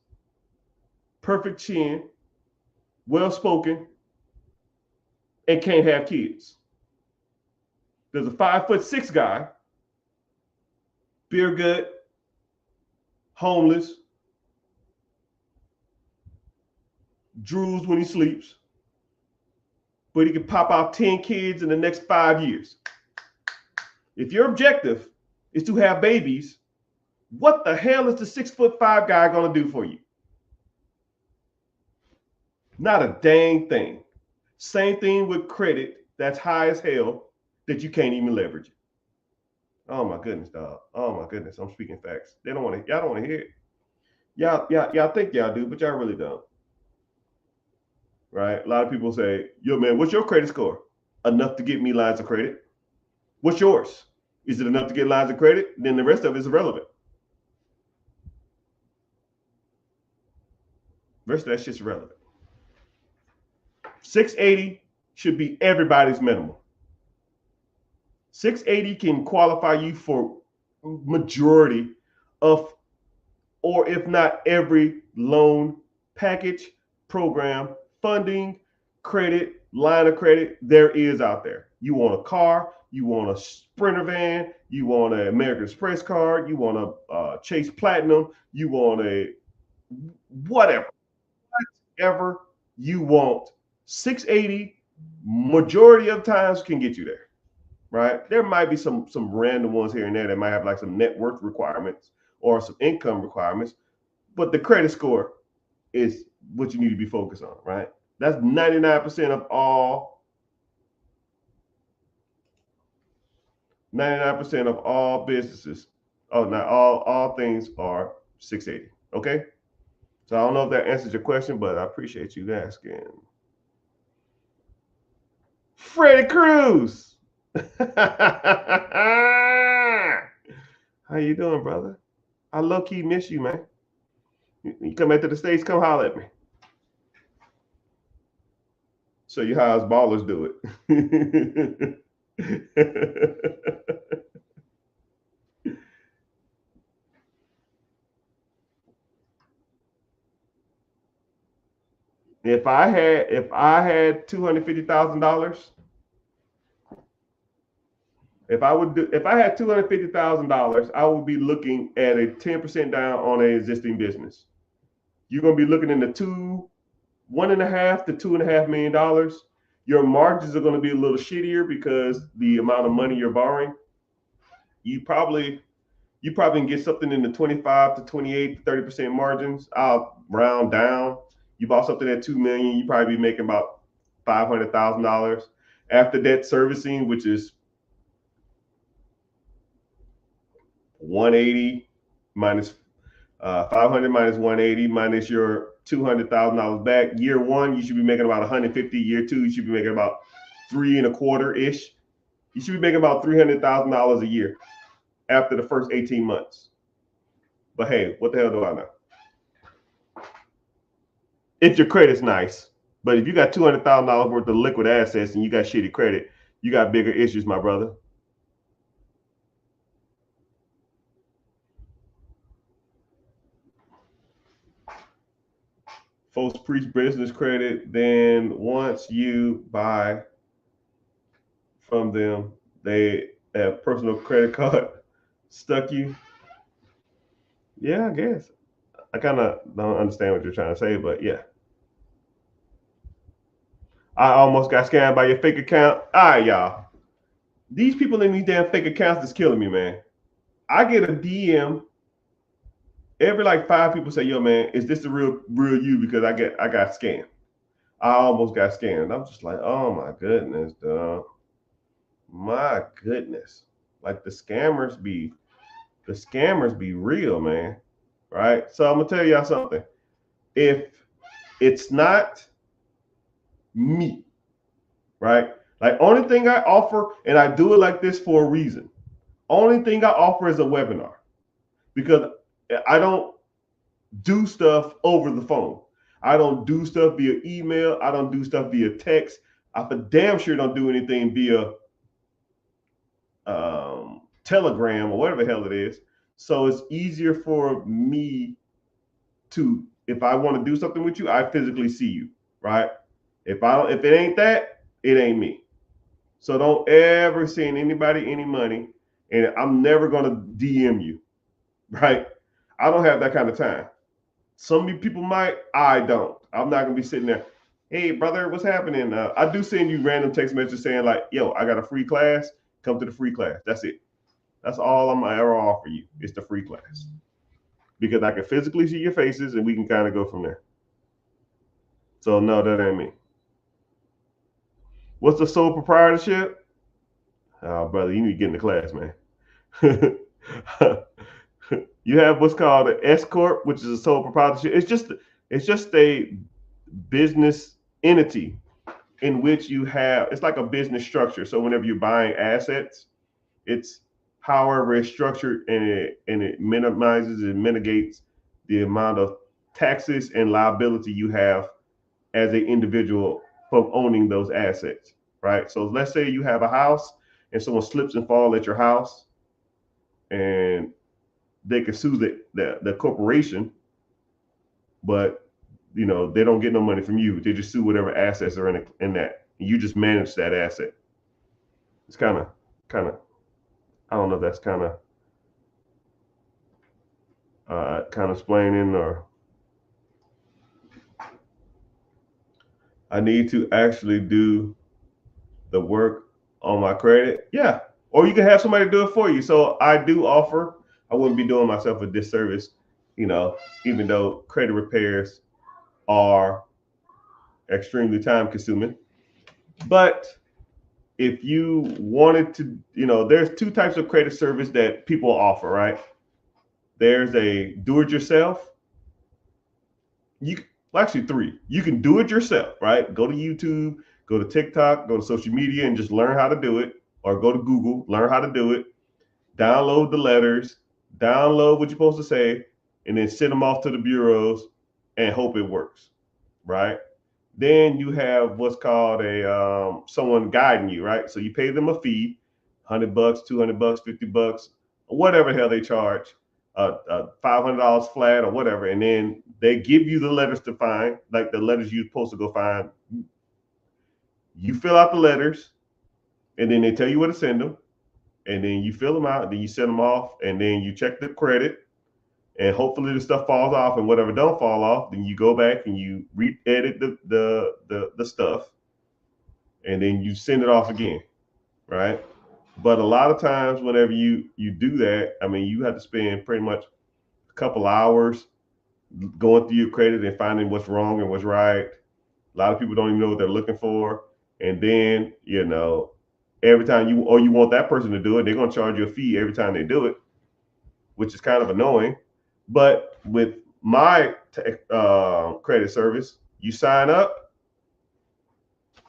perfect chin, well spoken, and can't have kids. There's a 5'6" guy, beer gut, homeless, drools when he sleeps, but he can pop out 10 kids in the next 5 years. If your objective is to have babies, what the hell is the 6'5" guy gonna do for you? Not a dang thing. Same thing with credit that's high as hell that you can't even leverage it. Oh my goodness, dog. Oh my goodness, I'm speaking facts. Y'all don't want to hear it. Y'all think y'all do, but y'all really don't. Right? A lot of people say, yo, man, what's your credit score? Enough to get me lines of credit. What's yours? Is it enough to get lines of credit? Then the rest of it is irrelevant. The rest of that shit's irrelevant. 680 should be everybody's minimum. 680 can qualify you for majority of, or if not every loan package, program, funding, credit, line of credit there is out there. You want a car, you want a Sprinter van, you want an American Express card, you want a Chase Platinum, you want a whatever you want. 680 majority of times can get you there, right? There might be some random ones here and there that might have like some net worth requirements or some income requirements, but the credit score is what you need to be focused on, right? That's 99% of all 99% of all businesses. Oh, not all things are 680. Okay. So I don't know if that answers your question, but I appreciate you asking. Freddie Cruz. How you doing, brother? I low-key miss you, man. You come back to the States, come holler at me. Show you how us ballers do it. If I had $250,000, if I had $250,000, I would be looking at a 10% down on an existing business. You're gonna be looking into $1.5 to $2.5 million. Your margins are gonna be a little shittier because the amount of money you're borrowing. you probably can get something in the 25 to 28 to 30% margins. I'll round down. You bought something at 2 million, you probably be making about $500,000 after debt servicing, which is 180 minus 500 minus 180 minus your $200,000 back. Year one, you should be making about 150. Year two, you should be making about 3.25 ish. You should be making about $300,000 a year after the first 18 months. But hey, what the hell do I know? If your credit's nice, but if you got $200,000 worth of liquid assets and you got shitty credit, you got bigger issues, my brother. Folks preach business credit, then once you buy from them, they have personal credit card stuck you. Yeah, I guess. I kind of don't understand what you're trying to say, but yeah. I almost got scammed by your fake account. All right, y'all. These people in these damn fake accounts is killing me, man. I get a DM every like 5 people say, "Yo, man, is this the real you?" Because I got scammed. I almost got scammed. I'm just like, oh my goodness, dog. My goodness. Like the scammers be real, man. Right? So I'm gonna tell y'all something. If it's not me, right? Like only thing I offer, and I do it like this for a reason. Only thing I offer is a webinar because I don't do stuff over the phone. I don't do stuff via email. I don't do stuff via text. I for damn sure don't do anything via Telegram or whatever the hell it is. So it's easier for me to, if I want to do something with you, I physically see you, right? If it ain't that, it ain't me. So don't ever send anybody any money, and I'm never gonna DM you, right? I don't have that kind of time. Some people might, I don't. I'm not gonna be sitting there, hey brother, what's happening? I do send you random text messages saying like, yo, I got a free class, come to the free class. That's it. That's all I'm gonna ever offer you. It's the free class. Because I can physically see your faces and we can kind of go from there. So no, that ain't me. What's the sole proprietorship? Oh, brother, you need to get in the class, man. You have what's called an S corp, which is a sole proprietorship. It's just a business entity in which you have. It's like a business structure. So whenever you're buying assets, it's however it's structured, and it minimizes and mitigates the amount of taxes and liability you have as an individual from owning those assets, right? So let's say you have a house and someone slips and falls at your house, and they can sue the corporation, but they don't get no money from you. They just sue whatever assets are in that. You just manage that asset. It's kind of I don't know if that's kind of explaining, or I need to actually do the work on my credit. Yeah. Or you can have somebody do it for you. So I do offer, I wouldn't be doing myself a disservice, even though credit repairs are extremely time consuming. But if you wanted to, there's 2 types of credit service that people offer, right? There's a do-it-yourself. Actually 3. You can do it yourself, right? Go to YouTube, go to TikTok, go to social media and just learn how to do it, or go to Google, learn how to do it, download the letters, download what you're supposed to say, and then send them off to the bureaus and hope it works, right? Then you have what's called a someone guiding you, right? So you pay them a fee, $100, $200, $50, whatever the hell they charge, $500 flat or whatever, and then they give you the letters to find, like the letters you're supposed to go find. You fill out the letters, and then they tell you where to send them, and then you fill them out, then you send them off, and then you check the credit, and hopefully the stuff falls off, and whatever don't fall off, then you go back and you re-edit the stuff, and then you send it off again, right? But a lot of times, whenever you do that, I mean, you have to spend pretty much a couple hours going through your credit and finding what's wrong and what's right. A lot of people don't even know what they're looking for, and then every time you want that person to do it, they're gonna charge you a fee every time they do it, which is kind of annoying. But with my credit service, you sign up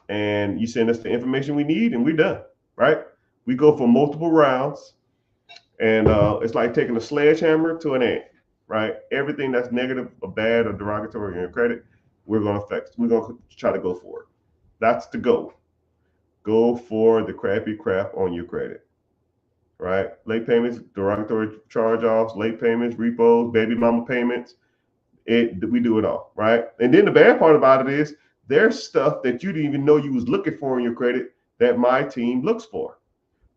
and you send us the information we need, and we're done. Right? We go for multiple rounds, and it's like taking a sledgehammer to an ant. Right? Everything that's negative or bad or derogatory in your credit, we're gonna fix. We're gonna try to go for it. That's the goal. Go for the crappy crap on your credit. Right? Late payments, derogatory charge-offs, late payments, repos, baby mama payments. We do it all, right? And then the bad part about it is there's stuff that you didn't even know you was looking for in your credit that my team looks for.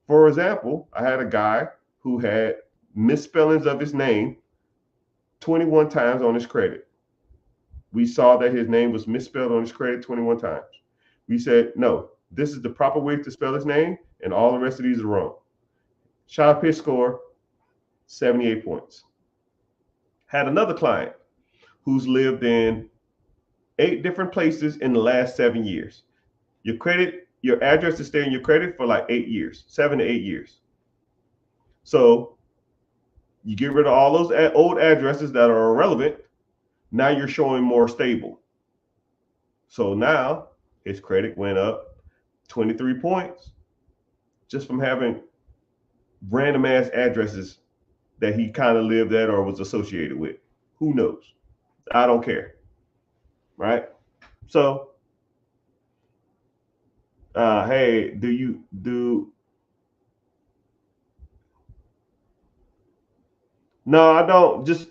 For example, I had a guy who had misspellings of his name 21 times on his credit. We saw that his name was misspelled on his credit 21 times. We said, no, this is the proper way to spell his name, and all the rest of these are wrong. Shot up his score, 78 points. Had another client who's lived in 8 different places in the last 7 years. Your address is staying in your credit for like 8 years, 7 to 8 years. So you get rid of all those old addresses that are irrelevant. Now you're showing more stable. So now his credit went up 23 points just from having random ass addresses that he kind of lived at or was associated with. Who knows? I don't care. Right? So, hey, No, I don't. Just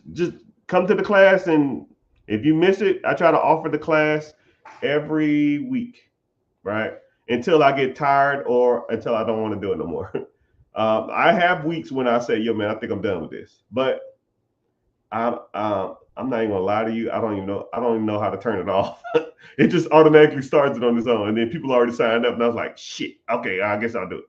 come to the class, and if you miss it, I try to offer the class every week, right? Until I get tired or until I don't want to do it no more. I have weeks when I say, "Yo, man, I think I'm done with this," but I'm not even gonna lie to you. I don't even know how to turn it off. It just automatically starts it on its own, and then people already signed up, and I was like, "Shit, okay, I guess I'll do it."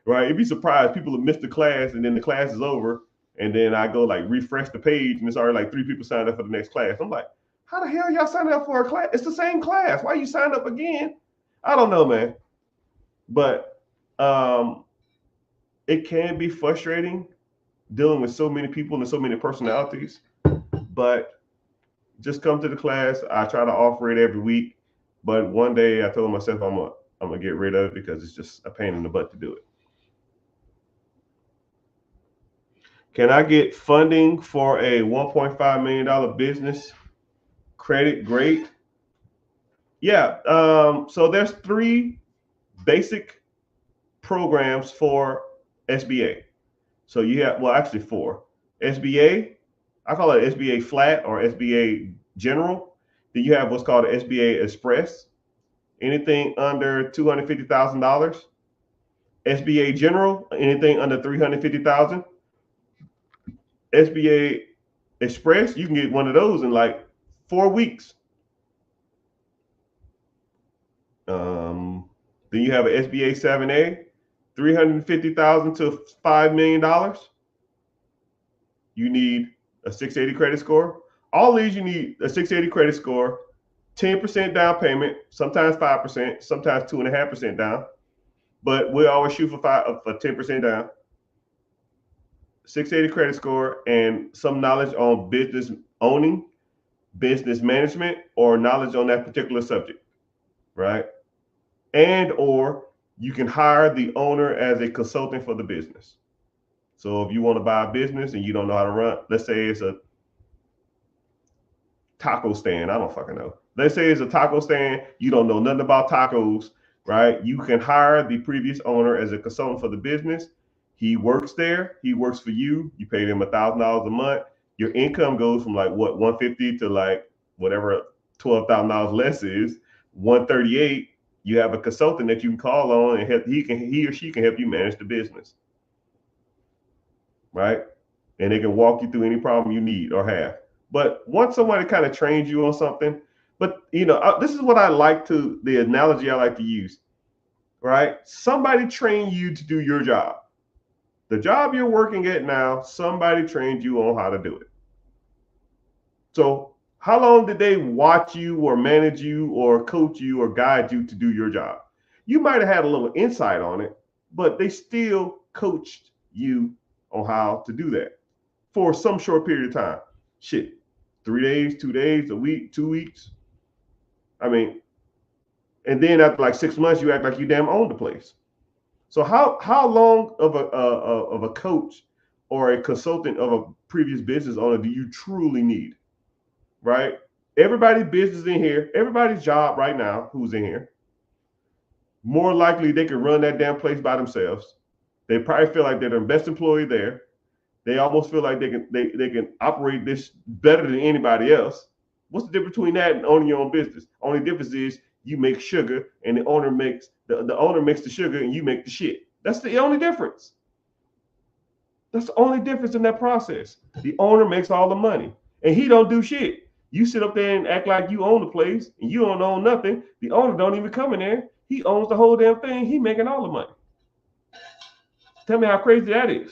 Right? You'd be surprised. People have missed the class, and then the class is over, and then I go like refresh the page, and it's already like 3 people signed up for the next class. I'm like, "How the hell y'all signed up for a class? It's the same class. Why you signed up again?" I don't know, man. But it can be frustrating dealing with so many people and so many personalities. But just come to the class. I try to offer it every week. But one day I told myself I'm gonna get rid of it because it's just a pain in the butt to do it. Can I get funding for a $1.5 million business? Credit great. Yeah. So there's 3 basic programs for SBA. So you have, well, actually 4. SBA, I call it SBA flat or SBA general. Then you have what's called SBA express, anything under $250,000. SBA general, anything under $350,000. SBA express, you can get one of those in like 4 weeks. Then you have an SBA 7A, $350,000 to $5 million. You need a 680 credit score. All these you need a 680 credit score, 10% down payment, sometimes 5%, sometimes 2.5% down. But we always shoot for 10% down. 680 credit score and some knowledge on business owning, business management, or knowledge on that particular subject, right? And or you can hire the owner as a consultant for the business. So if you want to buy a business and you don't know how to run, let's say it's a taco stand. I don't fucking know. Let's say it's a taco stand. You don't know nothing about tacos, right? You can hire the previous owner as a consultant for the business. He works there. He works for you. You pay him $1,000 a month. Your income goes from like what 150 to like whatever $12,000 less is 138. You have a consultant that you can call on and help, he or she can help you manage the business, right? And they can walk you through any problem you need or have. But once somebody kind of trains you on something, but this is what I like to, the analogy I like to use. right? Somebody trained you to do your job. The job you're working at now, somebody trained you on how to do it. So how long did they watch you or manage you or coach you or guide you to do your job? You might have had a little insight on it, but they still coached you on how to do that for some short period of time. Shit, 3 days, 2 days, a week, 2 weeks. I mean, and then after like 6 months, you act like you damn own the place. So how long of a coach or a consultant of a previous business owner do you truly need? Right? Everybody's business in here, everybody's job right now who's in here, more likely they can run that damn place by themselves. They probably feel like they're the best employee there. They almost feel like they can operate this better than anybody else. What's the difference between that and owning your own business? Only difference is you make sugar and the owner makes the owner makes the sugar and you make the shit. That's the only difference. That's the only difference in that process. The owner makes all the money and he don't do shit. You sit up there and act like you own the place and you don't own nothing. The owner don't even come in there. He owns the whole damn thing. He making all the money. Tell me how crazy that is.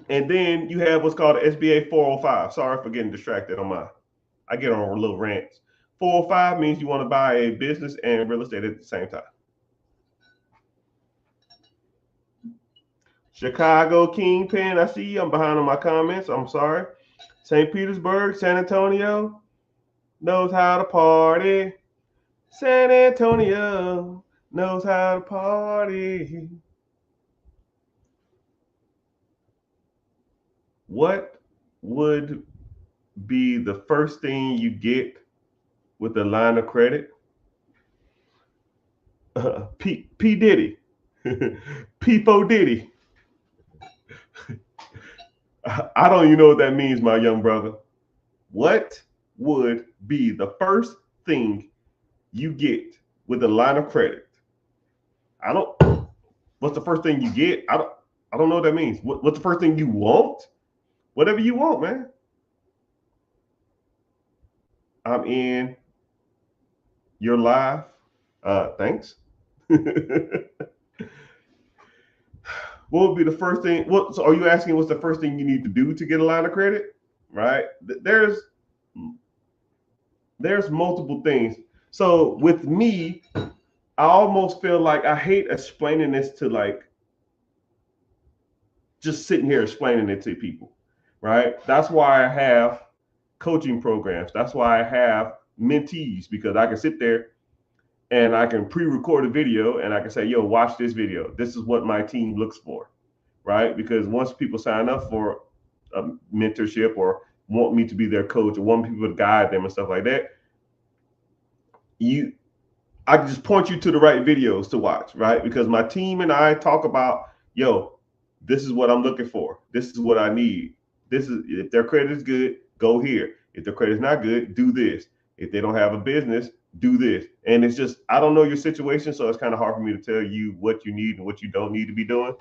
And then you have what's called the SBA 405. Sorry for getting distracted on I get on little rants. 405 means you want to buy a business and real estate at the same time. Chicago Kingpin, I see you. I'm behind on my comments. I'm sorry. St. Petersburg, San Antonio knows how to party. San Antonio knows how to party. What would be the first thing you get with a line of credit? P Diddy. P4 Diddy. I don't even know what that means, my young brother. What would be the first thing you get with a line of credit? What's the first thing you get? I don't know what that means. What's the first thing you want? Whatever you want, man. I'm in your live. Thanks. What would be the first thing? So are you asking what's the first thing you need to do to get a line of credit? Right? There's multiple things. So with me, I almost feel like I hate explaining this to like just sitting here explaining it to people, right? That's why I have coaching programs. That's why I have mentees, because I can sit there and I can pre-record a video and I can say, yo, watch this video. This is what my team looks for, right? Because once people sign up for a mentorship or want me to be their coach or want people to guide them and stuff like that, I can just point you to the right videos to watch, right? Because my team and I talk about, yo, this is what I'm looking for. This is what I need. This is, if their credit is good, go here. If their credit is not good, do this. If they don't have a business, do this. And it's just, I don't know your situation, so it's kind of hard for me to tell you what you need and what you don't need to be doing.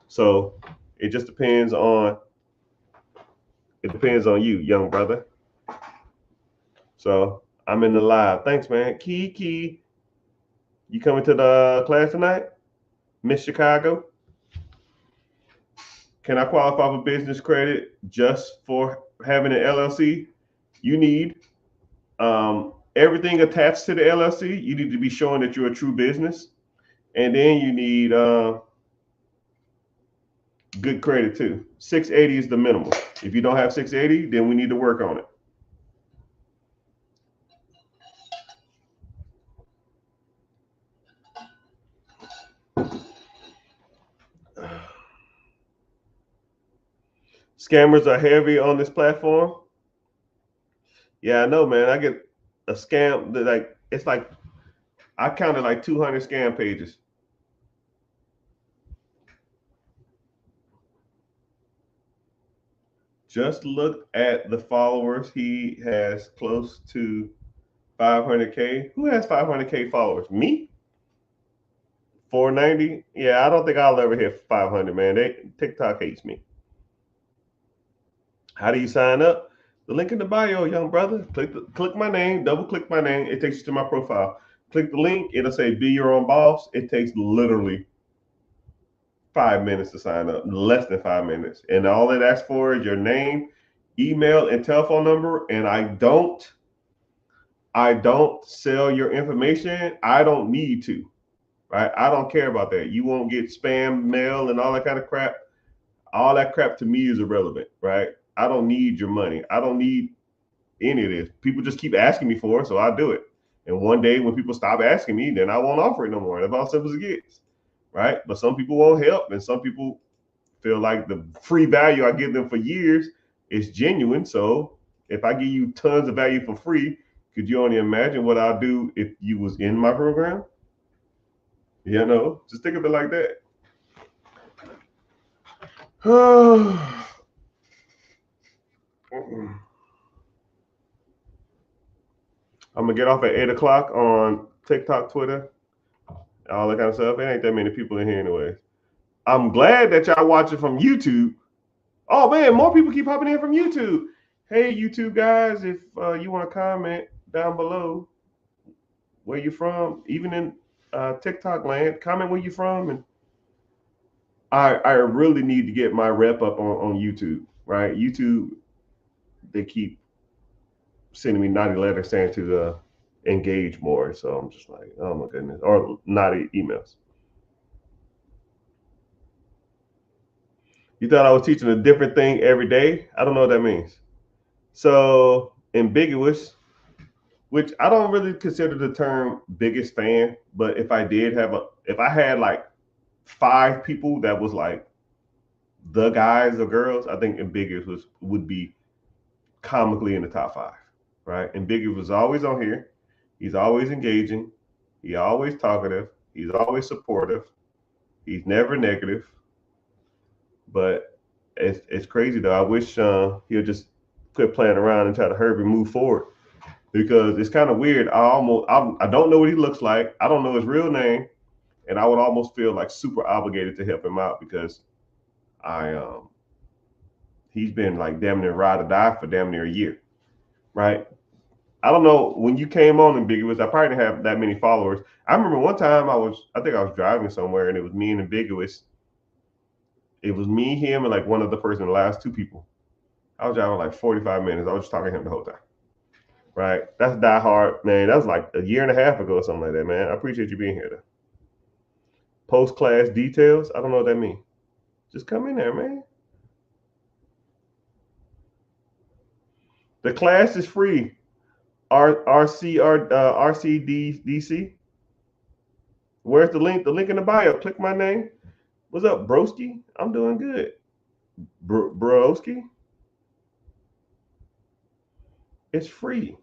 So it just depends on you, young brother. So I'm in the live. Thanks, man. Key, you coming to the class tonight? Miss Chicago? Can I qualify for business credit just for having an LLC? You need everything attached to the LLC. You need to be showing that you're a true business. And then you need good credit too. 680 is the minimum. If you don't have 680, then we need to work on it. Scammers are heavy on this platform. Yeah, I know, man. I get a scam that like, it's like, I counted like 200 scam pages. Just look at the followers. He has close to 500K. Who has 500K followers? Me? 490? Yeah, I don't think I'll ever hit 500, man. TikTok hates me. How do you sign up? The link in the bio, young brother. Click my name, double click my name. It takes you to my profile. Click the link. It'll say be your own boss. It takes literally 5 minutes to sign up, less than 5 minutes. And all it asks for is your name, email, and telephone number. And I don't sell your information. I don't need to, right? I don't care about that. You won't get spam mail and all that kind of crap. All that crap to me is irrelevant, right? I don't need your money. I don't need any of this. People just keep asking me for it, so I do it. And one day when people stop asking me, then I won't offer it no more. That's how simple as it gets, right? But some people won't help, and some people feel like the free value I give them for years is genuine. So if I give you tons of value for free, could you only imagine what I'll do if you was in my program? You know, just think of it like that. I'm gonna get off at 8 o'clock on TikTok, Twitter, all that kind of stuff. It ain't that many people in here anyway. I'm glad that y'all watching from YouTube. Oh man, more people keep popping in from YouTube. Hey YouTube guys, if you want to comment down below where you from, even in TikTok land, comment where you from. And I really need to get my rep up on YouTube, right? YouTube, they keep sending me naughty letters saying to engage more. So I'm just like, oh my goodness, or naughty emails. You thought I was teaching a different thing every day? I don't know what that means. So ambiguous, which I don't really consider the term biggest fan, but if I had like 5 people that was like the guys or girls, I think ambiguous would be comically in the top 5, right? Ambiguous was always on here. He's always engaging. He's always talkative. He's always supportive. He's never negative. But it's crazy though. I wish he'll just quit playing around and try to hurry and move forward, because it's kind of weird. I don't know what he looks like. I don't know his real name, and I would almost feel like super obligated to help him out because he's been like damn near ride or die for damn near a year, right? I don't know, when you came on Ambiguous, I probably didn't have that many followers. I remember one time I think I was driving somewhere and it was me and Ambiguous. It was me, him, and like one other person, the last 2 people. I was driving like 45 minutes. I was just talking to him the whole time. Right? That's Die Hard, man. That was like a year and a half ago or something like that, man. I appreciate you being here though. Post-class details. I don't know what that means. Just come in there, man. The class is free. RCDC. Where's the link? The link in the bio. Click my name. What's up, broski? I'm doing good. Broski. It's free.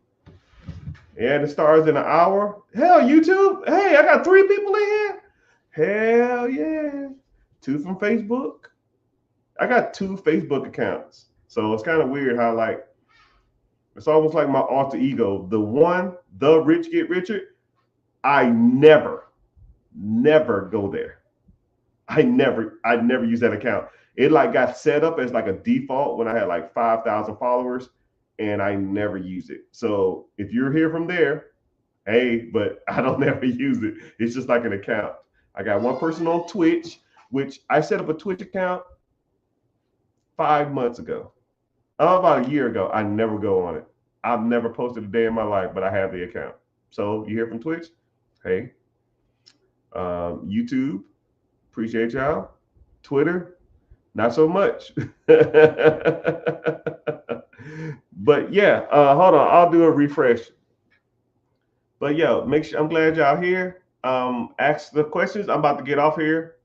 And it starts in an hour. Hell, YouTube. Hey, I got 3 people in here. Hell yeah. 2 from Facebook. I got 2 Facebook accounts. So it's kind of weird how like, it's almost like my alter ego. The Rich Get Richer, I never go there. I never use that account. It like got set up as like a default when I had like 5,000 followers, and I never use it. So if you're here from there, hey, but I don't ever use it. It's just like an account. I got one person on Twitch, which I set up a Twitch account 5 months ago. About a year ago. I never go on it. I've never posted a day in my life, but I have the account. So you hear from Twitch? Hey. YouTube, appreciate y'all. Twitter, not so much. But yeah, hold on. I'll do a refresh. But yeah, make sure, I'm glad y'all here. Ask the questions. I'm about to get off here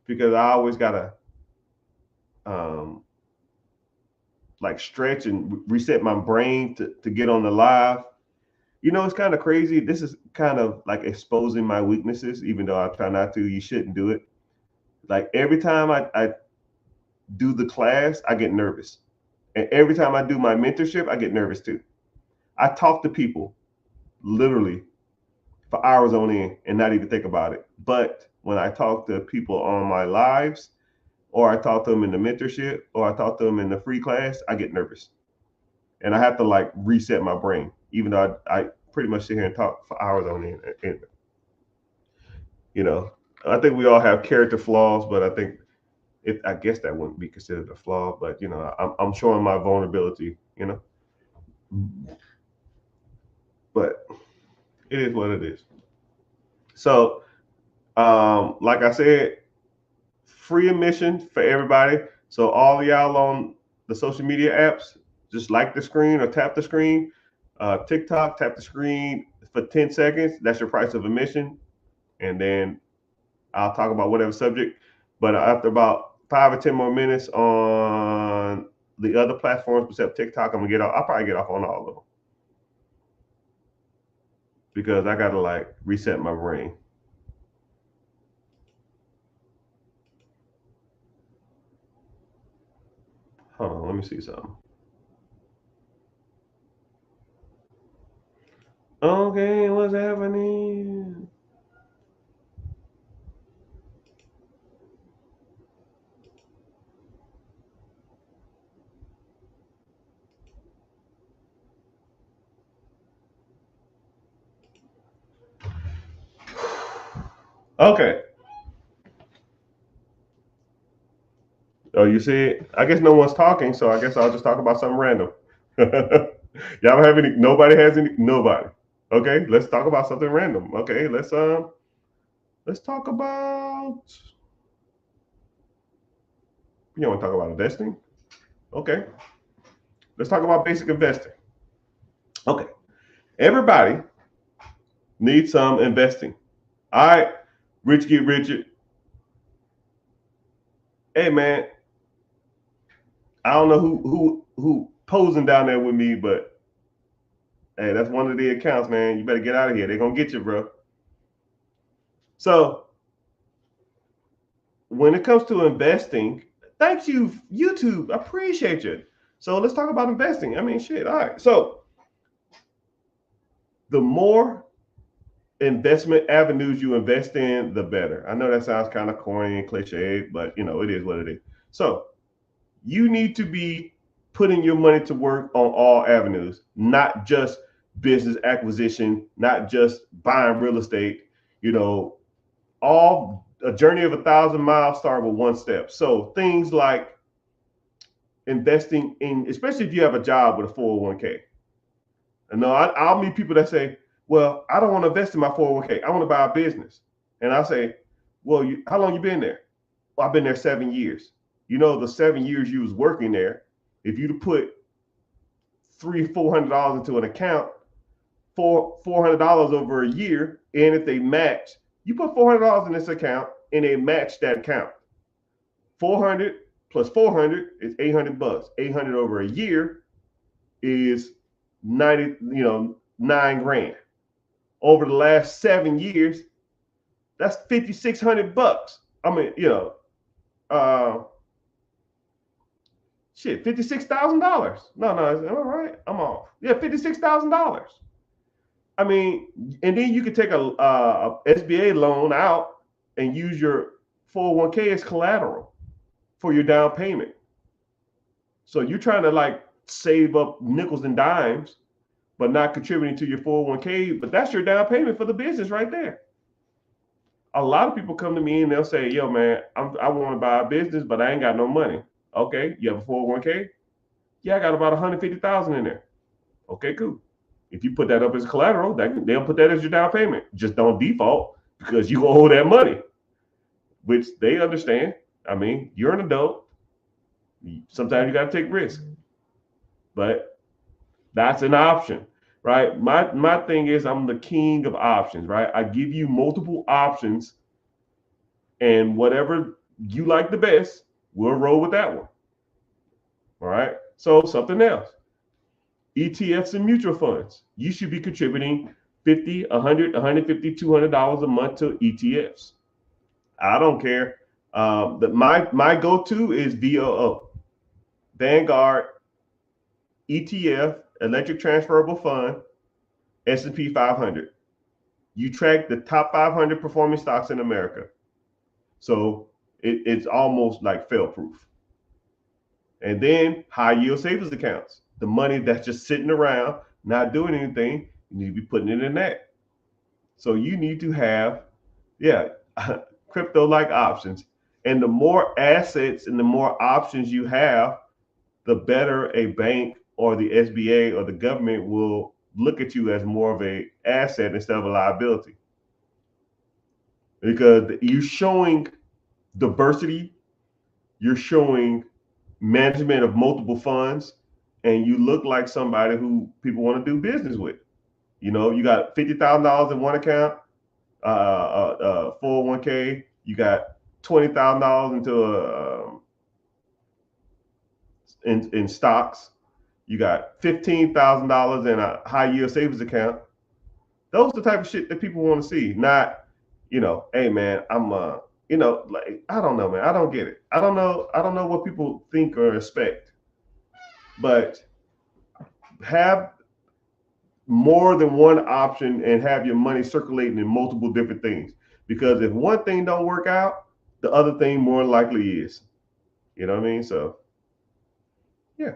because I always gotta like stretch and reset my brain to get on the live. You know, it's kind of crazy. This is kind of like exposing my weaknesses, even though I try not to. You shouldn't do it. Like every time I do the class, I get nervous. And every time I do my mentorship, I get nervous too. I talk to people literally for hours on end and not even think about it. But when I talk to people on my lives, or I talk to them in the mentorship, or I talk to them in the free class, I get nervous. And I have to like reset my brain, even though I pretty much sit here and talk for hours on end. And you know, I think we all have character flaws, but I think I guess that wouldn't be considered a flaw. But you know, I'm showing my vulnerability. You know, but it is what it is. So, like I said, free admission for everybody. So all y'all on the social media apps, just like the screen or tap the screen. TikTok, tap the screen for 10 seconds. That's your price of admission. And then I'll talk about whatever subject. But after about 5 or 10 more minutes on the other platforms except TikTok, I'm gonna get off. I'll probably get off on all of them because I gotta like reset my brain. Hold on, let me see something. Okay, what's happening? Okay. Oh, you see it? I guess no one's talking, so I guess I'll just talk about something random. Y'all have any? Nobody has any? Nobody. Okay, let's talk about something random. Okay, let's talk about. You want to talk about investing? Okay, let's talk about basic investing. Okay, everybody needs some investing. All right, rich get richer. Hey man, I don't know who posing down there with me, but hey, that's one of the accounts, man. You better get out of here. They're gonna get you, bro. So when it comes to investing, thank you, YouTube. I appreciate you. So let's talk about investing. I mean, shit. All right. So the more investment avenues you invest in, the better. I know that sounds kind of corny and cliche, but you know, it is what it is. So you need to be putting your money to work on all avenues, not just business acquisition, not just buying real estate, you know, all a journey of 1,000 miles start with one step. So things like investing in, especially if you have a job with a 401k. And no, I'll meet people that say, well, I don't want to invest in my 401k. I want to buy a business. And I say, well, how long you been there? Well, I've been there 7 years. You know, the 7 years you was working there, if you'd put $300-400 into an account, $400 over a year, and if they match, you put $400 in this account and they match that account. 400 plus 400 is $800. 800 over a year is 90, you know, 9 grand. Over the last 7 years, that's $5,600. I mean, you know, shit, $56,000. No, am I right? I'm off. Yeah, $56,000. I mean, and then you could take a SBA loan out and use your 401k as collateral for your down payment. So you're trying to like save up nickels and dimes, but not contributing to your 401k. But that's your down payment for the business right there. A lot of people come to me and they'll say, yo, man, I want to buy a business, but I ain't got no money. Okay, you have a 401k? Yeah, I got about 150,000 in there. Okay, cool. If you put that up as collateral, they'll put that as your down payment. Just don't default because you owe that money, which they understand. I mean, you're an adult. Sometimes you got to take risks, but that's an option, right? My thing is I'm the king of options, right? I give you multiple options, and whatever you like the best, we'll roll with that one. All right. So something else. ETFs and mutual funds. You should be contributing 50, 100, 150, $200 a month to ETFs. I don't care. My go-to is VOO, Vanguard ETF, Electric Transferable Fund, S&P 500. You track the top 500 performing stocks in America. So it's almost like fail-proof. And then high yield savings accounts, the money that's just sitting around, not doing anything. You need to be putting it in that. So you need to have, yeah, crypto-like options. And the more assets and the more options you have, the better a bank or the SBA or the government will look at you as more of a asset instead of a liability. Because you're showing diversity, you're showing management of multiple funds, and you look like somebody who people want to do business with. You know, you got $50,000 in one account, 401k. You got $20,000 into in stocks. You got $15,000 in a high yield savings account. Those are the type of shit that people want to see. Not, hey man, I'm like, I don't know, man. I don't get it. I don't know what people think or expect. But have more than one option and have your money circulating in multiple different things. Because if one thing don't work out, the other thing more likely is. You know what I mean? So, yeah.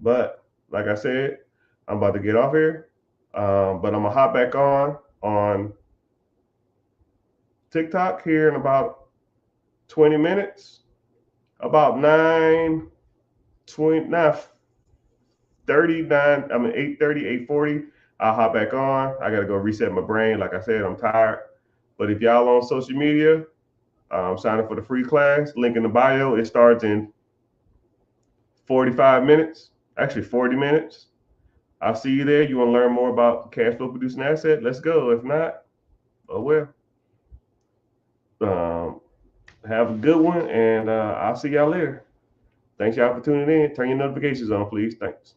But like I said, I'm about to get off here. But I'm gonna hop back on TikTok here in about 20 minutes. About 9:30, I mean 8:30, 8:40. I'll hop back on. I gotta go reset my brain. Like I said, I'm tired. But if y'all on social media, sign up for the free class. Link in the bio. It starts in 45 minutes, actually 40 minutes. I'll see you there. You want to learn more about cash flow producing asset? Let's go. If not, oh well. Have a good one, and I'll see y'all later. Thanks y'all for tuning in. Turn your notifications on, please. Thanks.